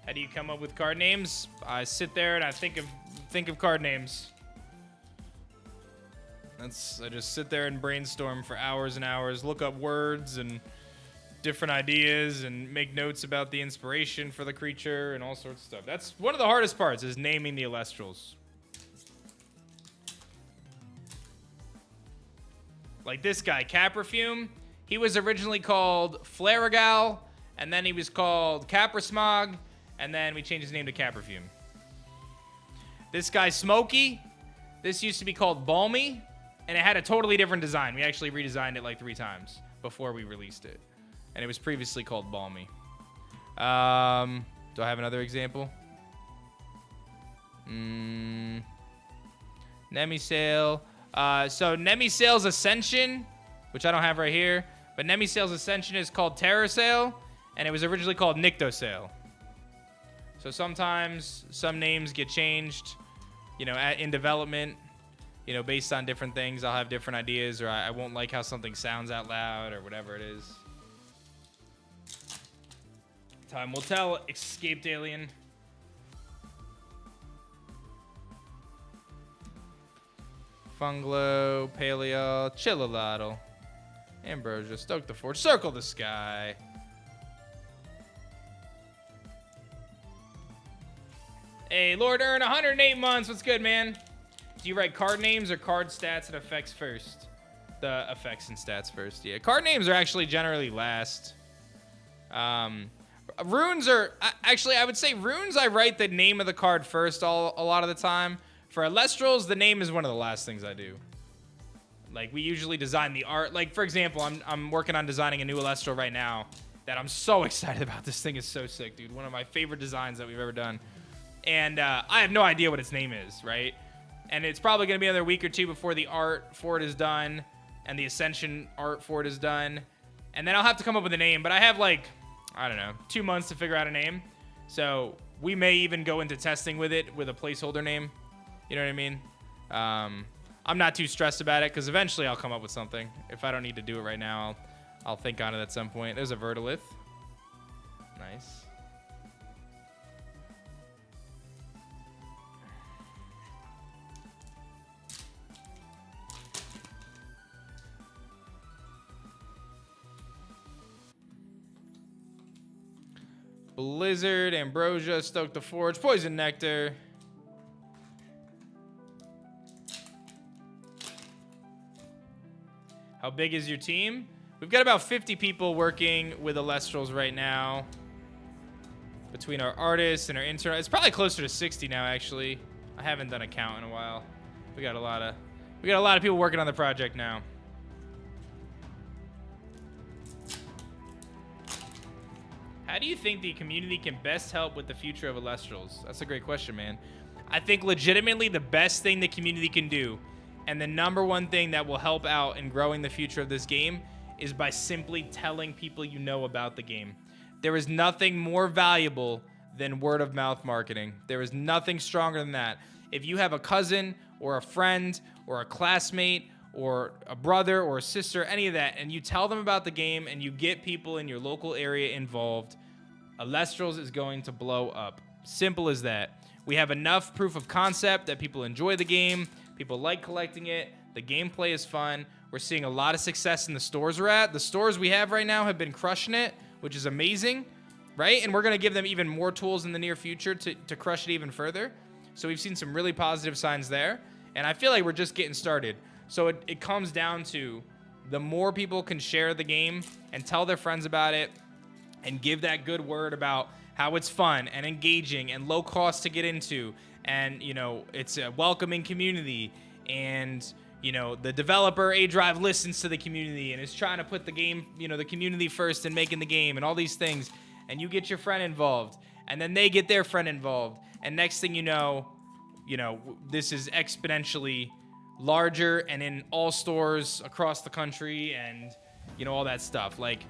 How do you come up with card names? I sit there and I think of card names. I just sit there and brainstorm for hours and hours, look up words and different ideas and make notes about the inspiration for the creature and all sorts of stuff. That's one of the hardest parts, is naming the Elestrals. Like this guy, Caperfume. He was originally called Flaragal, and then he was called Caprasmog, and then we changed his name to Caperfume. This guy, Smokey. This used to be called Balmy, and it had a totally different design. We actually redesigned it like 3 times before we released it. And it was previously called Balmy. Do I have another example? Nemisail. So Nemisail's Ascension, which I don't have right here, but Nemisail's Ascension is called Terrasail, and it was originally called Nyctosail. So sometimes some names get changed, in development, based on different things. I'll have different ideas, or I won't like how something sounds out loud, or whatever it is. Time will tell. Escaped alien. Funglo, Paleo, Chillalotl, Ambrosia, Stoke the Forge, Circle the Sky. Hey, Lord Earn, 108 months. What's good, man? Do you write card names or card stats and effects first? The effects and stats first, yeah. Card names are actually generally last. Runes are... Actually, I would say runes, I write the name of the card first a lot of the time. For Elestrals, the name is one of the last things I do. Like, we usually design the art. Like, for example, I'm working on designing a new Elestral right now that I'm so excited about. This thing is so sick, dude. One of my favorite designs that we've ever done. And I have no idea what its name is, right? And it's probably going to be another week or 2 before the art for it is done and the Ascension art for it is done. And then I'll have to come up with a name. But I have, like, I don't know, 2 months to figure out a name. So we may even go into testing with it with a placeholder name. You know what I mean? I'm not too stressed about it because eventually I'll come up with something. If I don't need to do it right now, I'll think on it at some point. There's a Verdolith. Nice. Blizzard, Ambrosia, Stoke the Forge, Poison Nectar. How big is your team? We've got about 50 people working with Elestrals right now. Between our artists and our interns. It's probably closer to 60 now, actually. I haven't done a count in a while. We got a lot of people working on the project now. How do you think the community can best help with the future of Elestrals? That's a great question, man. I think legitimately the best thing the community can do, and the #1 thing that will help out in growing the future of this game, is by simply telling people you know about the game. There is nothing more valuable than word of mouth marketing. There is nothing stronger than that. If you have a cousin or a friend or a classmate or a brother or a sister, any of that, and you tell them about the game and you get people in your local area involved, Elestrals is going to blow up. Simple as that. We have enough proof of concept that people enjoy the game, people like collecting it, the gameplay is fun. We're seeing a lot of success in the stores we're at. The stores we have right now have been crushing it, which is amazing, right? And we're going to give them even more tools in the near future to crush it even further. So we've seen some really positive signs there, and I feel like we're just getting started. So it comes down to the more people can share the game and tell their friends about it and give that good word about how it's fun and engaging and low cost to get into, and, you know, it's a welcoming community, and, you know, the developer A-Drive listens to the community and is trying to put the game, you know, the community first in making the game and all these things, and you get your friend involved, and then they get their friend involved, and next thing you know, this is exponentially larger and in all stores across the country, and, you know, all that stuff. Like,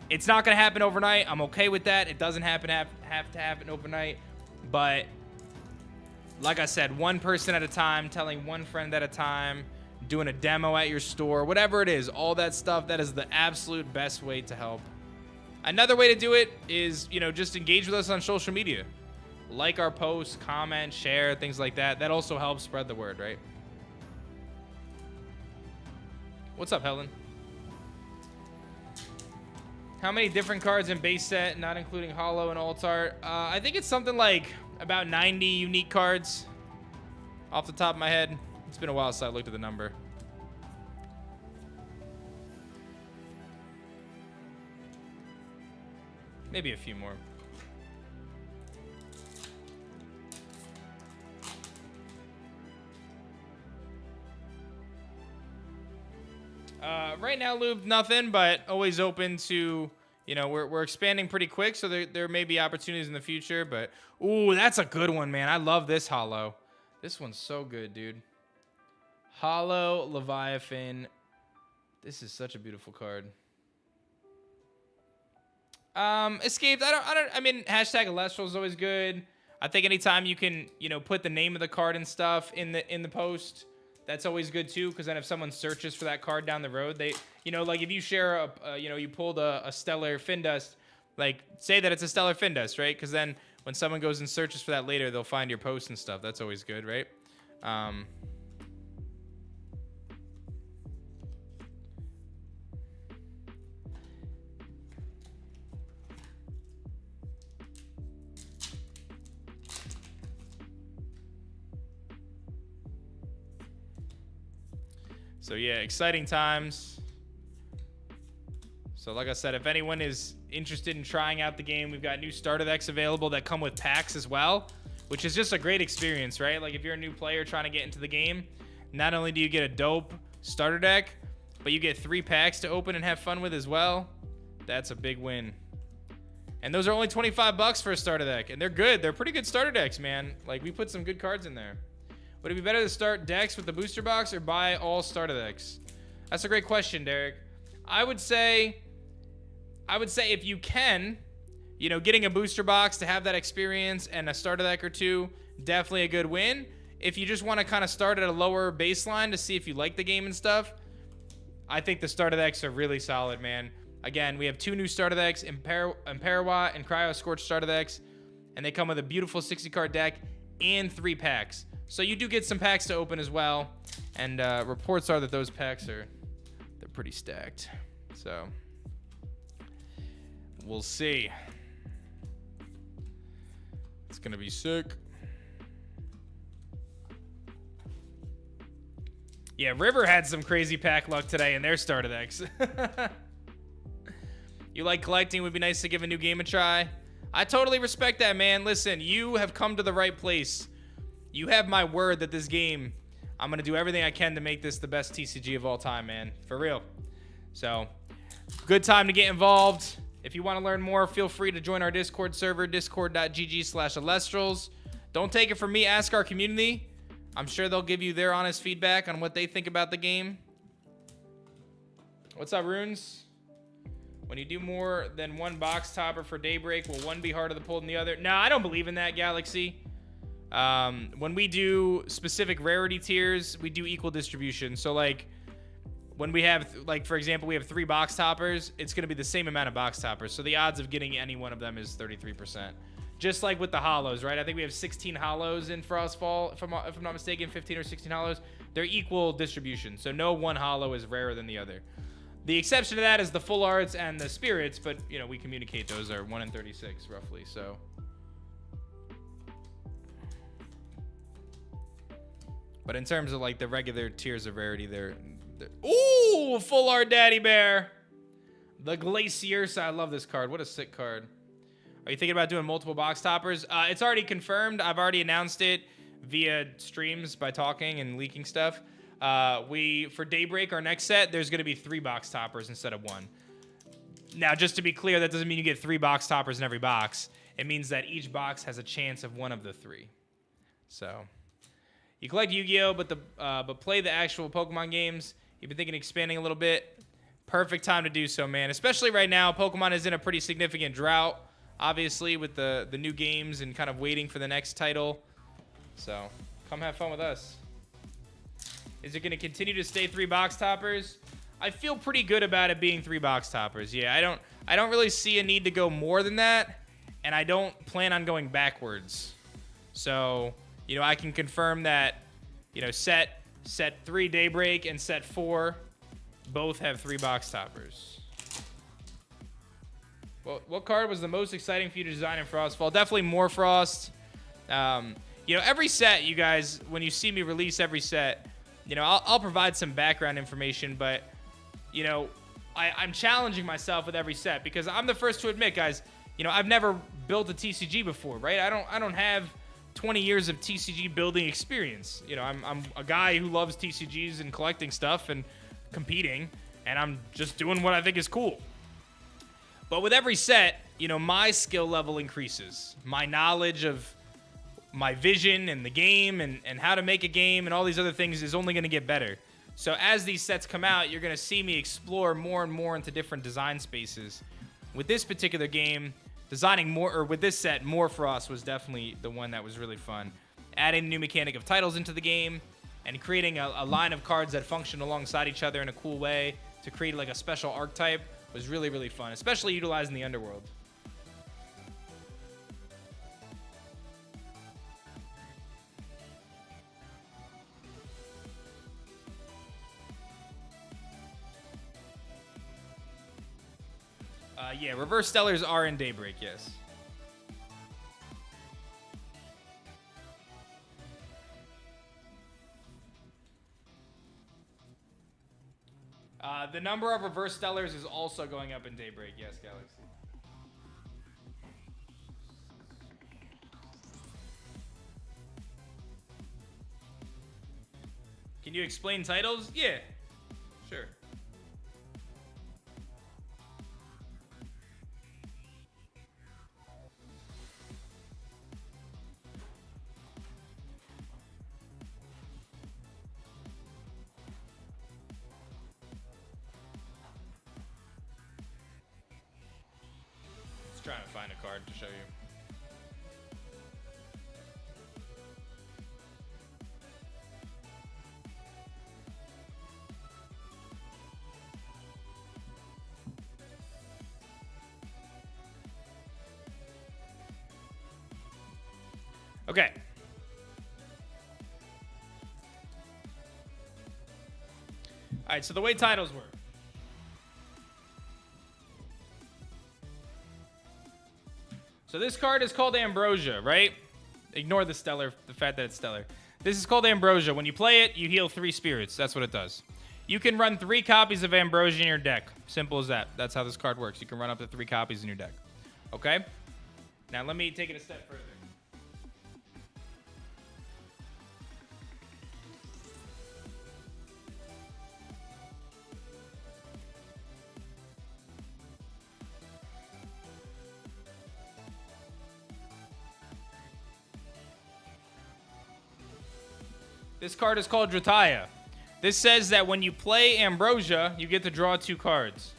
it's not going to happen overnight. I'm okay with that. It doesn't have to happen overnight. But like I said, one person at a time, telling one friend at a time, doing a demo at your store, whatever it is, all that stuff, that is the absolute best way to help. Another way to do it is, you know, just engage with us on social media. Like our posts, comment, share, things like that. That also helps spread the word, right? What's up, Helen? How many different cards in base set, not including holo and alt art? I think it's something like about 90 unique cards off the top of my head. It's been a while since I looked at the number. Maybe a few more. Right now, Lube, nothing, but always open to, you know, we're expanding pretty quick, so there may be opportunities in the future, but, ooh, that's a good one, man. I love this holo. This one's so good, dude. Holo Leviathan. This is such a beautiful card. Escaped. I mean, hashtag Elestrals is always good. I think anytime you can, you know, put the name of the card and stuff in the post, that's always good too, because then if someone searches for that card down the road, they, you know, like if you share you know, you pulled a Stellar Findust, like say that it's a Stellar Findust, right? Because then when someone goes and searches for that later, they'll find your post and stuff. That's always good, right? So yeah, exciting times. So like I said, if anyone is interested in trying out the game, we've got new starter decks available that come with packs as well, which is just a great experience, right? Like if you're a new player trying to get into the game, not only do you get a dope starter deck, but you get 3 packs to open and have fun with as well. That's a big win. And those are only 25 bucks for a starter deck, and they're good. They're pretty good starter decks, man. Like we put some good cards in there. Would it be better to start decks with the booster box or buy all starter decks? That's a great question, Derek. I would say if you can, you know, getting a booster box to have that experience and a starter deck or two, definitely a good win. If you just want to kind of start at a lower baseline to see if you like the game and stuff, I think the starter decks are really solid, man. Again, we have 2 new starter decks, Imperawa and Cryo Scorch starter decks, and they come with a beautiful 60-card deck and 3 packs. So you do get some packs to open as well, and reports are that those packs they're pretty stacked. So we'll see. It's gonna be sick. Yeah, River had some crazy pack luck today in their starter decks. You like collecting? Would be nice to give a new game a try. I totally respect that, man. Listen, you have come to the right place. You have my word that this game, I'm going to do everything I can to make this the best TCG of all time, man. For real. So, good time to get involved. If you want to learn more, feel free to join our Discord server, discord.gg/Elestrals. Don't take it from me. Ask our community. I'm sure they'll give you their honest feedback on what they think about the game. What's up, Runes? When you do more than 1 box topper for Daybreak, will one be harder to pull than the other? No, I don't believe in that, Galaxy. When we do specific rarity tiers, we do equal distribution. So like when we have, like, for example, we have 3 box toppers, it's going to be the same amount of box toppers. So the odds of getting any one of them is 33%. Just like with the holos, right? I think we have 16 holos in Frostfall, if I'm not mistaken, 15 or 16 holos. They're equal distribution. So no one holo is rarer than the other. The exception to that is the full arts and the spirits, but, you know, we communicate those are 1 in 36 roughly, so. But in terms of like the regular tiers of rarity, they're ooh, full art Daddy Bear. The Glaciersa. I love this card. What a sick card. Are you thinking about doing multiple box toppers? It's already confirmed. I've already announced it via streams by talking and leaking stuff. For Daybreak, our next set, there's going to be 3 box toppers instead of 1. Now, just to be clear, that doesn't mean you get 3 box toppers in every box. It means that each box has a chance of one of the 3. So, you collect Yu-Gi-Oh, but play the actual Pokemon games. You've been thinking of expanding a little bit. Perfect time to do so, man. Especially right now, Pokemon is in a pretty significant drought, obviously, with the new games and kind of waiting for the next title. So, come have fun with us. Is it going to continue to stay 3 box toppers? I feel pretty good about it being 3 box toppers. Yeah, I don't really see a need to go more than that, and I don't plan on going backwards. So, you know, I can confirm that, you know, set 3 Daybreak and set 4 both have 3 box toppers. Well, what card was the most exciting for you to design in Frostfall? Definitely more Frost. You know, every set, you guys, when you see me release every set, you know, I'll provide some background information, but, you know, I'm challenging myself with every set because I'm the first to admit, guys, you know, I've never built a TCG before, right? I don't have 20 years of TCG building experience. You know, I'm a guy who loves TCGs and collecting stuff and competing, and I'm just doing what I think is cool. But with every set, you know, my skill level increases. My knowledge of my vision and the game and how to make a game and all these other things is only going to get better. So as these sets come out, you're going to see me explore more and more into different design spaces. With this particular game, designing more, or with this set, More Frost was definitely the one that was really fun. Adding the new mechanic of titles into the game and creating a line of cards that function alongside each other in a cool way to create like a special archetype was really, really fun, especially utilizing the Underworld. Yeah, Reverse Stellars are in Daybreak, yes. The number of Reverse Stellars is also going up in Daybreak, yes, Galaxy. Can you explain titles? Yeah, sure. Trying to find a card to show you. Okay. All right, so the way titles work. So this card is called Ambrosia, right? Ignore the stellar, the fact that it's stellar. This is called Ambrosia. When you play it, you heal 3 spirits. That's what it does. You can run 3 copies of Ambrosia in your deck. Simple as that. That's how this card works. You can run up to 3 copies in your deck. Okay? Now let me take it a step further. This card is called Drataya. This says that when you play Ambrosia, you get to draw 2 cards.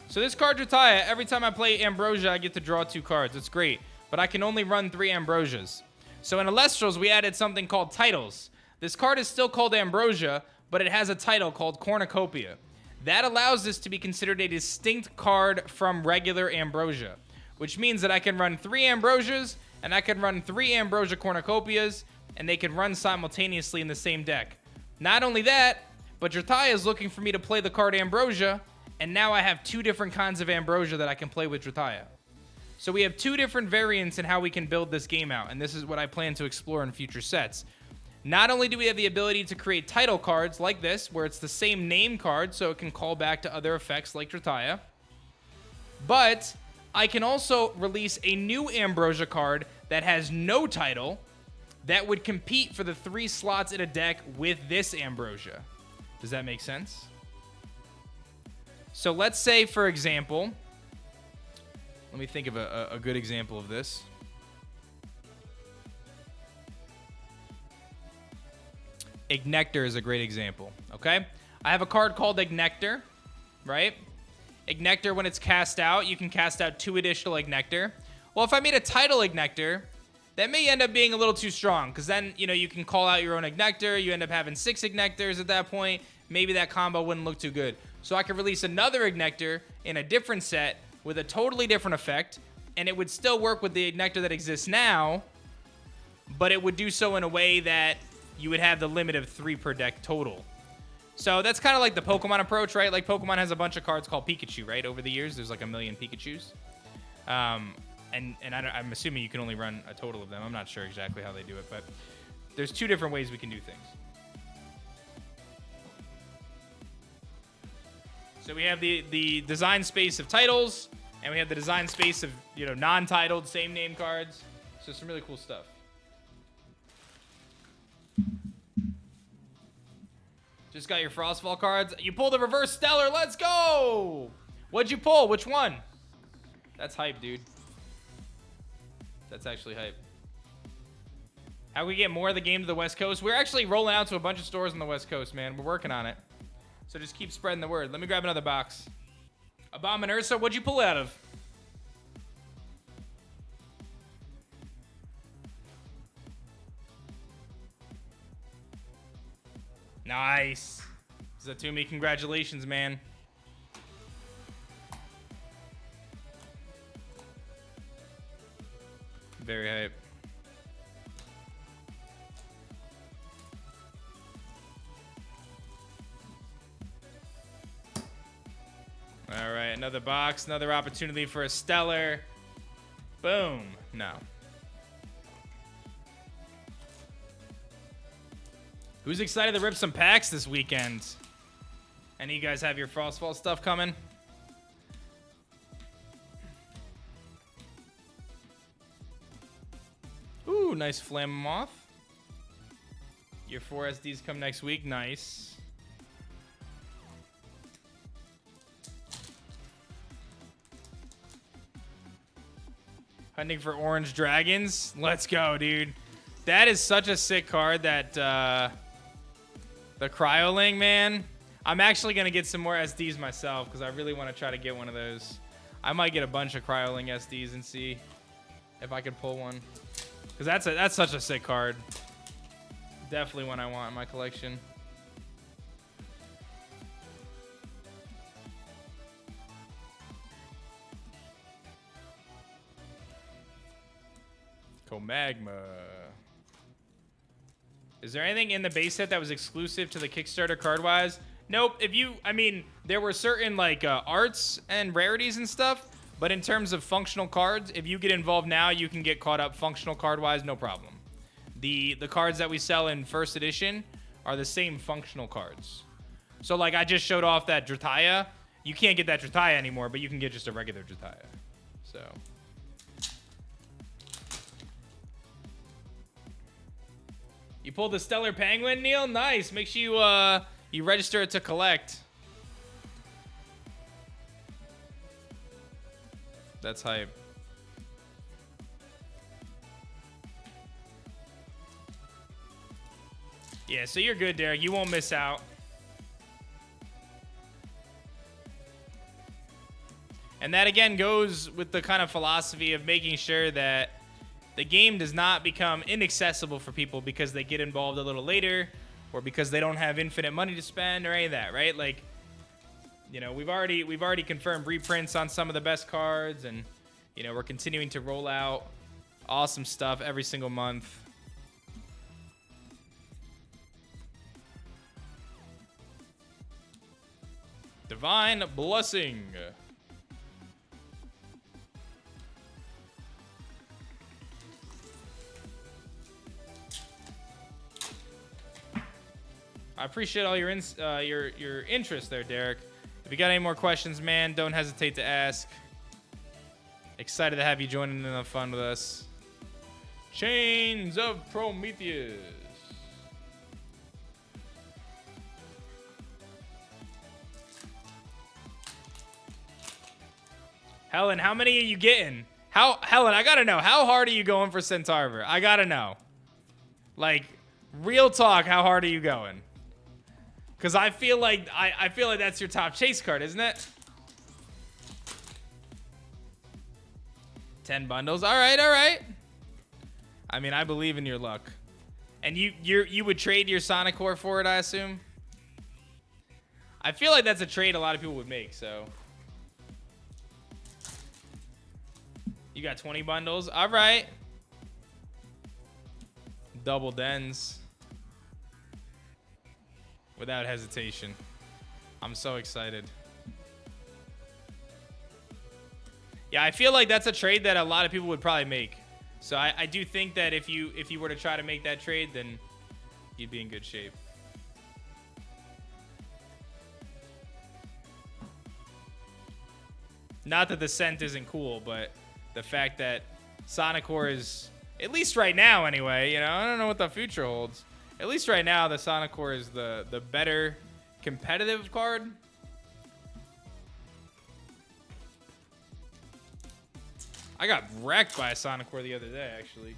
So this card Drataya, every time I play Ambrosia, I get to draw 2 cards. It's great. But I can only run 3 Ambrosias. So in Elestrals, we added something called titles. This card is still called Ambrosia, but it has a title called Cornucopia. That allows this to be considered a distinct card from regular Ambrosia, which means that I can run 3 Ambrosias, and I can run 3 Ambrosia Cornucopias, and they can run simultaneously in the same deck. Not only that, but Drataya is looking for me to play the card Ambrosia, and now I have 2 different kinds of Ambrosia that I can play with Drataya. So we have 2 different variants in how we can build this game out, and this is what I plan to explore in future sets. Not only do we have the ability to create title cards like this, where it's the same name card, so it can call back to other effects like Drataya, but I can also release a new Ambrosia card that has no title, that would compete for the 3 slots in a deck with this Ambrosia. Does that make sense? So let's say, for example, let me think of a good example of this. Ignector is a great example, okay? I have a card called Ignector, right? Ignector, when it's cast out, you can cast out 2 additional Ignector. Well, if I made a title Ignector, that may end up being a little too strong, because then, you know, you can call out your own Ignector. You end up having 6 Ignectors at that point. Maybe that combo wouldn't look too good. So I could release another Ignector in a different set with a totally different effect, and it would still work with the Ignector that exists now, but it would do so in a way that you would have the limit of 3 per deck total. So that's kind of like the Pokemon approach, right? Like Pokemon has a bunch of cards called Pikachu, right? Over the years, there's like 1 million Pikachus. And I'm assuming you can only run a total of them. I'm not sure exactly how they do it, but there's 2 different ways we can do things. So we have the design space of titles, and we have the design space of, you know, non-titled, same name cards. So some really cool stuff. Just got your Frostfall cards. You pulled the reverse stellar. Let's go. What'd you pull? Which one? That's hype, dude. That's actually hype. How can we get more of the game to the West Coast? We're actually rolling out to a bunch of stores on the West Coast, man. We're working on it. So just keep spreading the word. Let me grab another box. Abominursa, what'd you pull out of? Nice. Zatumi, congratulations, man. Very hype. All right, another box, another opportunity for a stellar. Boom. No. Who's excited to rip some packs this weekend? Any of you guys have your Frostfall stuff coming? Ooh, nice Flame Moth. Your 4 SDs come next week. Nice. Hunting for orange dragons. Let's go, dude. That is such a sick card, that the Cryoling, man. I'm actually going to get some more SDs myself because I really want to try to get one of those. I might get a bunch of Cryoling SDs and see if I could pull one. Because that's such a sick card. Definitely one I want in my collection. Comagma. Is there anything in the base set that was exclusive to the Kickstarter card-wise? Nope. There were certain like arts and rarities and stuff, but in terms of functional cards, if you get involved now, you can get caught up functional card-wise, no problem. The cards that we sell in first edition are the same functional cards. So like I just showed off that Drataya. You can't get that Drataya anymore, but you can get just a regular Drataya. So. You pulled the Stellar Penguin, Neil? Nice. Make sure you register it to collect. That's hype. Yeah, so you're good, Derek. You won't miss out. And that, again, goes with the kind of philosophy of making sure that the game does not become inaccessible for people because they get involved a little later or because they don't have infinite money to spend or any of that, right? Like, you know, we've already confirmed reprints on some of the best cards, and, you know, we're continuing to roll out awesome stuff every single month. Divine Blessing. I appreciate all your interest there, Derek. If you got any more questions, man, don't hesitate to ask. Excited to have you joining in the fun with us. Chains of Prometheus. Helen, how many are you getting? Helen, I gotta know. How hard are you going for Centaurver? I gotta know. Like, real talk, how hard are you going? Because I feel like that's your top chase card, isn't it? 10 bundles. All right, all right. I mean, I believe in your luck. And you would trade your Sonic Core for it, I assume? I feel like that's a trade a lot of people would make, so. You got 20 bundles. All right. Double dens. Without hesitation. I'm so excited. Yeah, I feel like that's a trade that a lot of people would probably make. So I do think that if you were to try to make that trade, then you'd be in good shape. Not that the scent isn't cool, but the fact that Sonicore is, at least right now anyway, you know, I don't know what the future holds. At least right now, the Sonicore is the better competitive card. I got wrecked by a Sonicore the other day, actually.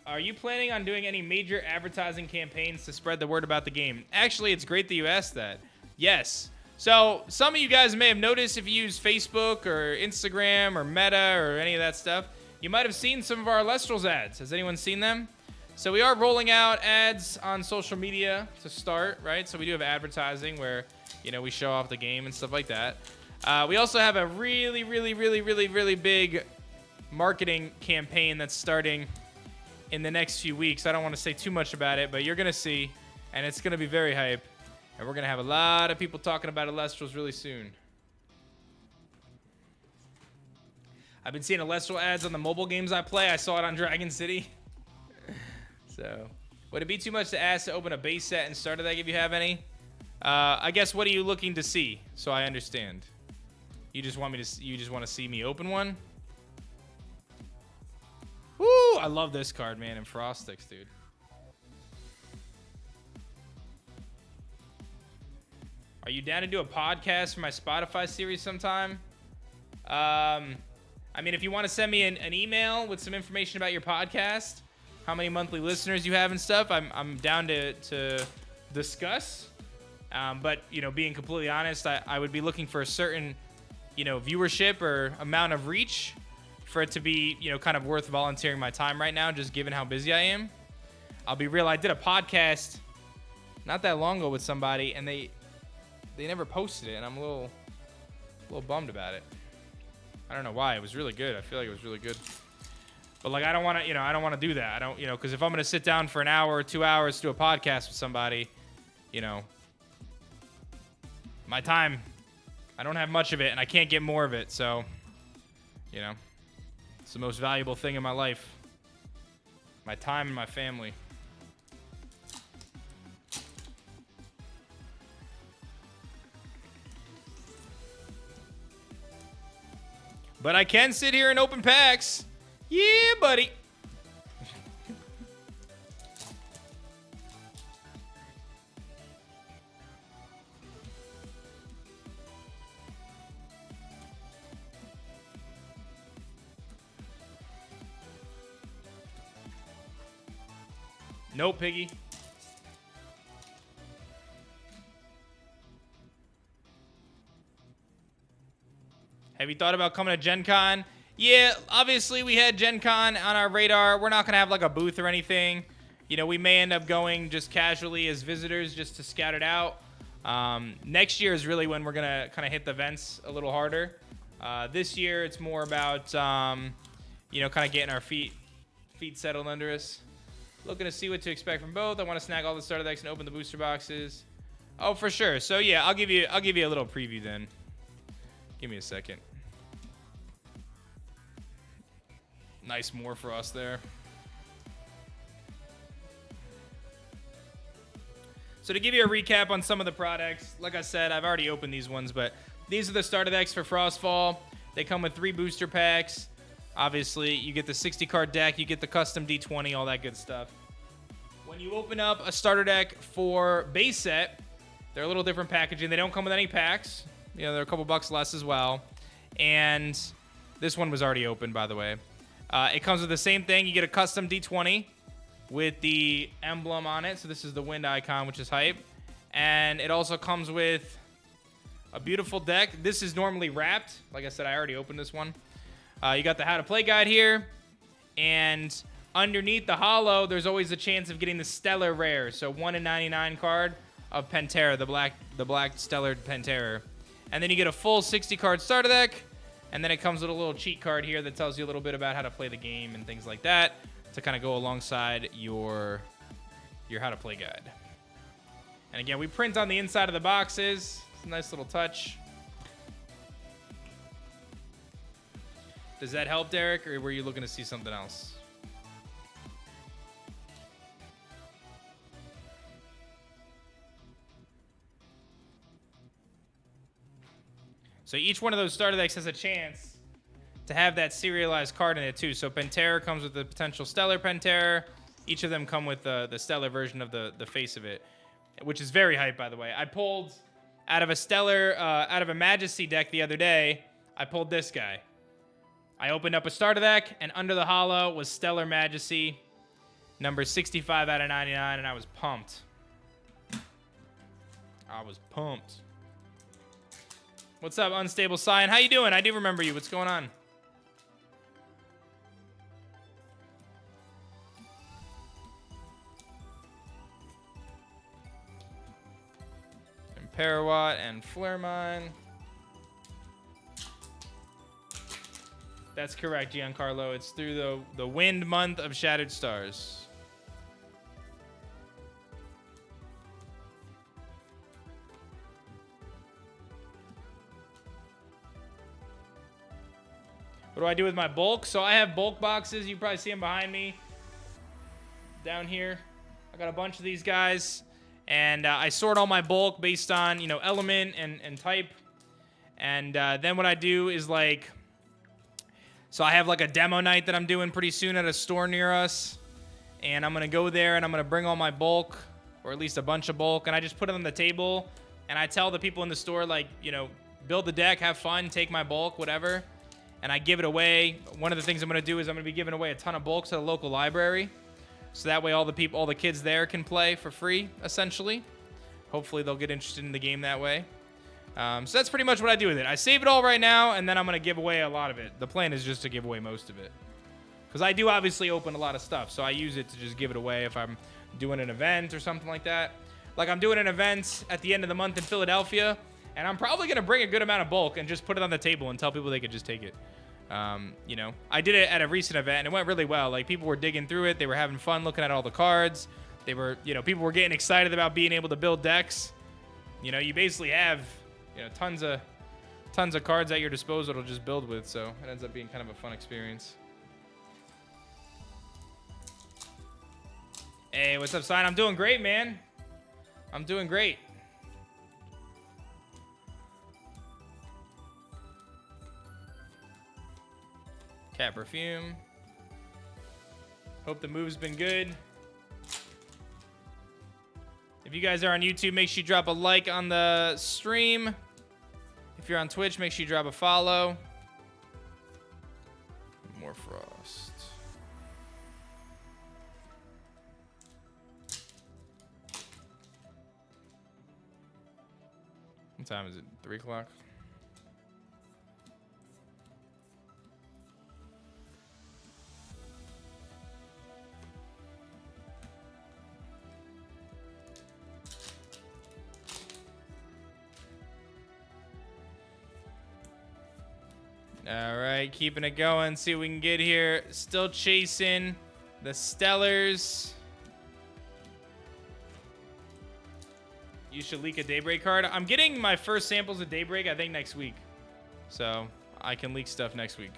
Are you planning on doing any major advertising campaigns to spread the word about the game? Actually, it's great that you asked that. Yes. So some of you guys may have noticed if you use Facebook or Instagram or Meta or any of that stuff, you might have seen some of our Elestrals ads. Has anyone seen them? So we are rolling out ads on social media to start, right? So we do have advertising where, you know, we show off the game and stuff like that. We also have a really big marketing campaign that's starting in the next few weeks. I don't want to say too much about it, but you're going to see, and it's going to be very hype. And we're going to have a lot of people talking about Elestrals really soon. I've been seeing Elestral ads on the mobile games I play. I saw it on Dragon City. So, would it be too much to ask to open a base set and starter deck if you have any? I guess, what are you looking to see? So I understand. You just want to see me open one? Woo! I love this card, man, in Frost Sticks, dude. Are you down to do a podcast for my Spotify series sometime? I mean, if you want to send me an email with some information about your podcast, how many monthly listeners you have and stuff, I'm down to discuss. But, you know, being completely honest, I would be looking for a certain, you know, viewership or amount of reach for it to be, you know, kind of worth volunteering my time right now, just given how busy I am. I'll be real. I did a podcast not that long ago with somebody, and they never posted it, and I'm a little bummed about it. I don't know why. It was really good. I feel like it was really good. But, like, I don't want to, you know, I don't want to do that. I don't, you know, because if I'm going to sit down for an hour or 2 hours to do a podcast with somebody, you know, my time, I don't have much of it, and I can't get more of it. So, you know, it's the most valuable thing in my life. My time and my family. But I can sit here and open packs. Yeah, buddy. No, Piggy. Have you thought about coming to Gen Con? Yeah, obviously we had Gen Con on our radar. We're not going to have like a booth or anything. You know, we may end up going just casually as visitors just to scout it out. Next year is really when we're going to kind of hit the events a little harder. This year it's more about, you know, kind of getting our feet settled under us. Looking to see what to expect from both. I want to snag all the starter decks and open the booster boxes. Oh, for sure. So yeah, I'll give you a little preview then. Give me a second. Nice more for us there. So to give you a recap on some of the products, like I said, I've already opened these ones, but these are the starter decks for Frostfall. They come with 3 booster packs. Obviously, you get the 60-card deck, you get the custom D20, all that good stuff. When you open up a starter deck for base set, they're a little different packaging. They don't come with any packs. You know, they're a couple bucks less as well. And this one was already open, by the way. It comes with the same thing. You get a custom D20 with the emblem on it. So this is the wind icon, which is hype. And it also comes with a beautiful deck. This is normally wrapped. Like I said, I already opened this one. You got the how to play guide here. And underneath the holo, there's always a chance of getting the stellar rare. So 1 in 99 card of Pantera, the black stellar Pantera. And then you get a full 60 card starter deck. And then it comes with a little cheat card here that tells you a little bit about how to play the game and things like that to kind of go alongside your how to play guide. And again, we print on the inside of the boxes. It's a nice little touch. Does that help, Derek, or were you looking to see something else? So each one of those starter decks has a chance to have that serialized card in it too. So Pantera comes with the potential Stellar Pantera. Each of them come with the Stellar version of the face of it, which is very hype, by the way. I pulled out of a Stellar, out of a Majesty deck the other day, I pulled this guy. I opened up a starter deck, and under the holo was Stellar Majesty, number 65 out of 99, and I was pumped. I was pumped. What's up, Unstable Cyan? How you doing? I do remember you. What's going on? And Parawat and Flairmine. That's correct, Giancarlo. It's through the wind month of Shattered Stars. What do I do with my bulk? So I have bulk boxes. You probably see them behind me down here. I got a bunch of these guys. And I sort all my bulk based on, element and type. And then what I do is like... So I have like a demo night that I'm doing pretty soon at a store near us. And I'm going to go there and I'm going to bring all my bulk, or at least a bunch of bulk. And I just put it on the table. And I tell the people in the store, like, build the deck, have fun, take my bulk, whatever. And I give it away. One of the things I'm going to do is I'm going to be giving away a ton of bulks at a local library. So that way all the kids there can play for free, essentially. Hopefully they'll get interested in the game that way. So that's pretty much what I do with it. I save it all right now, and then I'm going to give away a lot of it. The plan is just to give away most of it. Because I do obviously open a lot of stuff, so I use it to just give it away if I'm doing an event or something like that. Like I'm doing an event at the end of the month in Philadelphia, and I'm probably going to bring a good amount of bulk and just put it on the table and tell people they could just take it. I did it at a recent event, and it went really well. Like, people were digging through it. They were having fun looking at all the cards. They were, people were getting excited about being able to build decks. You basically have, tons of cards at your disposal to just build with, so it ends up being kind of a fun experience. Hey, what's up, Sign? I'm doing great, man. I'm doing great. Cat Perfume. Hope the move's been good. If you guys are on YouTube, make sure you drop a like on the stream. If you're on Twitch, make sure you drop a follow. More Frost. What time is it? 3 o'clock? All right, keeping it going. See what we can get here. Still chasing the Stellars. You should leak a Daybreak card. I'm getting my first samples of Daybreak, I think, next week. So I can leak stuff next week.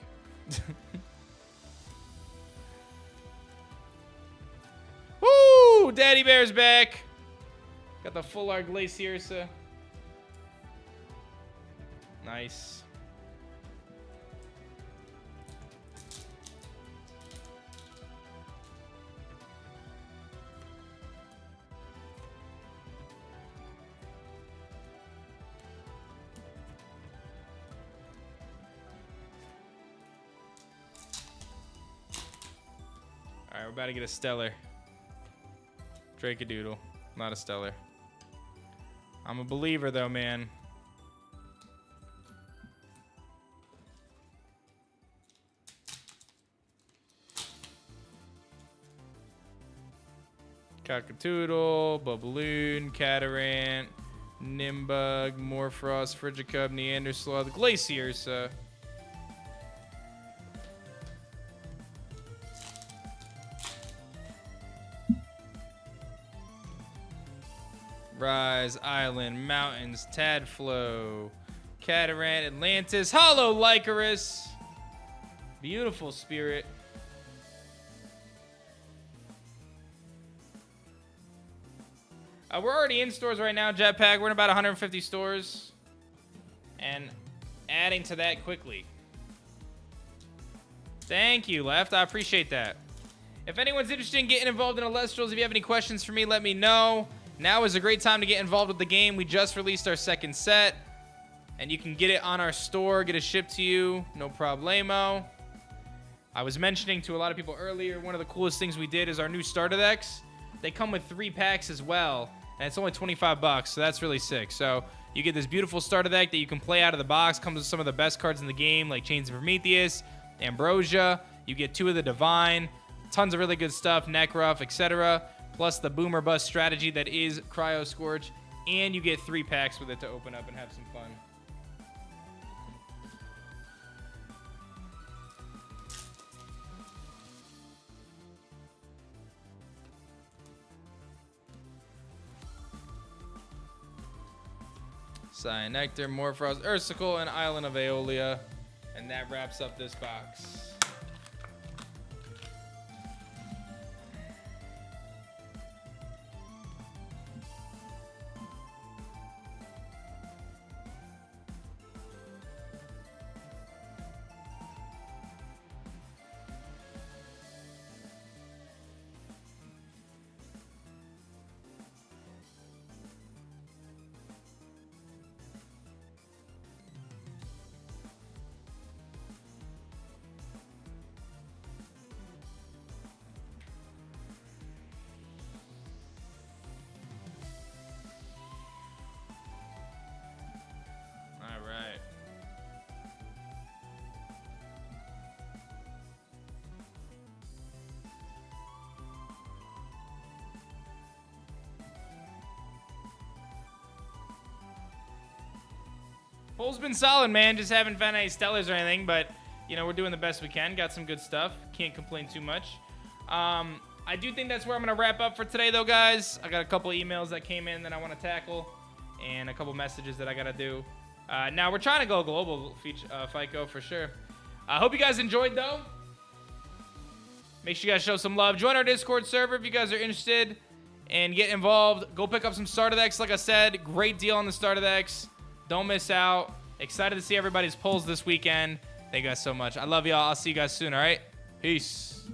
Woo! Daddy Bear's back. Got the full art Glaciersa. Nice. Alright, we're about to get a Stellar. Dracadoodle, not a Stellar. I'm a believer though, man. Cockatoodle, Bubaloon, Catarant, Nimbug, Morphrost, Frigicub, Neandersloth, Glaciersa. Rise, Island, Mountains, Tadflow, Catarant, Atlantis, Hollow Lycaris. Beautiful Spirit. We're already in stores right now, Jetpack. We're in about 150 stores. And adding to that quickly. Thank you, Left. I appreciate that. If anyone's interested in getting involved in Elestrals, if you have any questions for me, let me know. Now is a great time to get involved with the game. We just released our second set. And you can get it on our store, get it shipped to you. No problemo. I was mentioning to a lot of people earlier, one of the coolest things we did is our new starter decks. They come with 3 packs as well. And it's only 25 bucks, so that's really sick. So you get this beautiful starter deck that you can play out of the box. Comes with some of the best cards in the game, like Chains of Prometheus, Ambrosia. You get 2 of the Divine. Tons of really good stuff, Necruff, etc. Plus the Boomer Bust strategy that is Cryo Scorch. And you get 3 packs with it to open up and have some fun. Cyanectar, Morphrost, Ursicle, and Island of Aeolia. And that wraps up this box. Poll's been solid, man. Just haven't found any stellars or anything, but, you know, we're doing the best we can. Got some good stuff. Can't complain too much. I do think that's where I'm going to wrap up for today, though, guys. I got a couple emails that came in that I want to tackle and a couple messages that I got to do. Now, we're trying to go global, FICO, for sure. I hope you guys enjoyed, though. Make sure you guys show some love. Join our Discord server if you guys are interested and get involved. Go pick up some starter decks. Like I said, great deal on the starter decks. Don't miss out. Excited to see everybody's polls this weekend. Thank you guys so much. I love y'all. I'll see you guys soon, all right? Peace.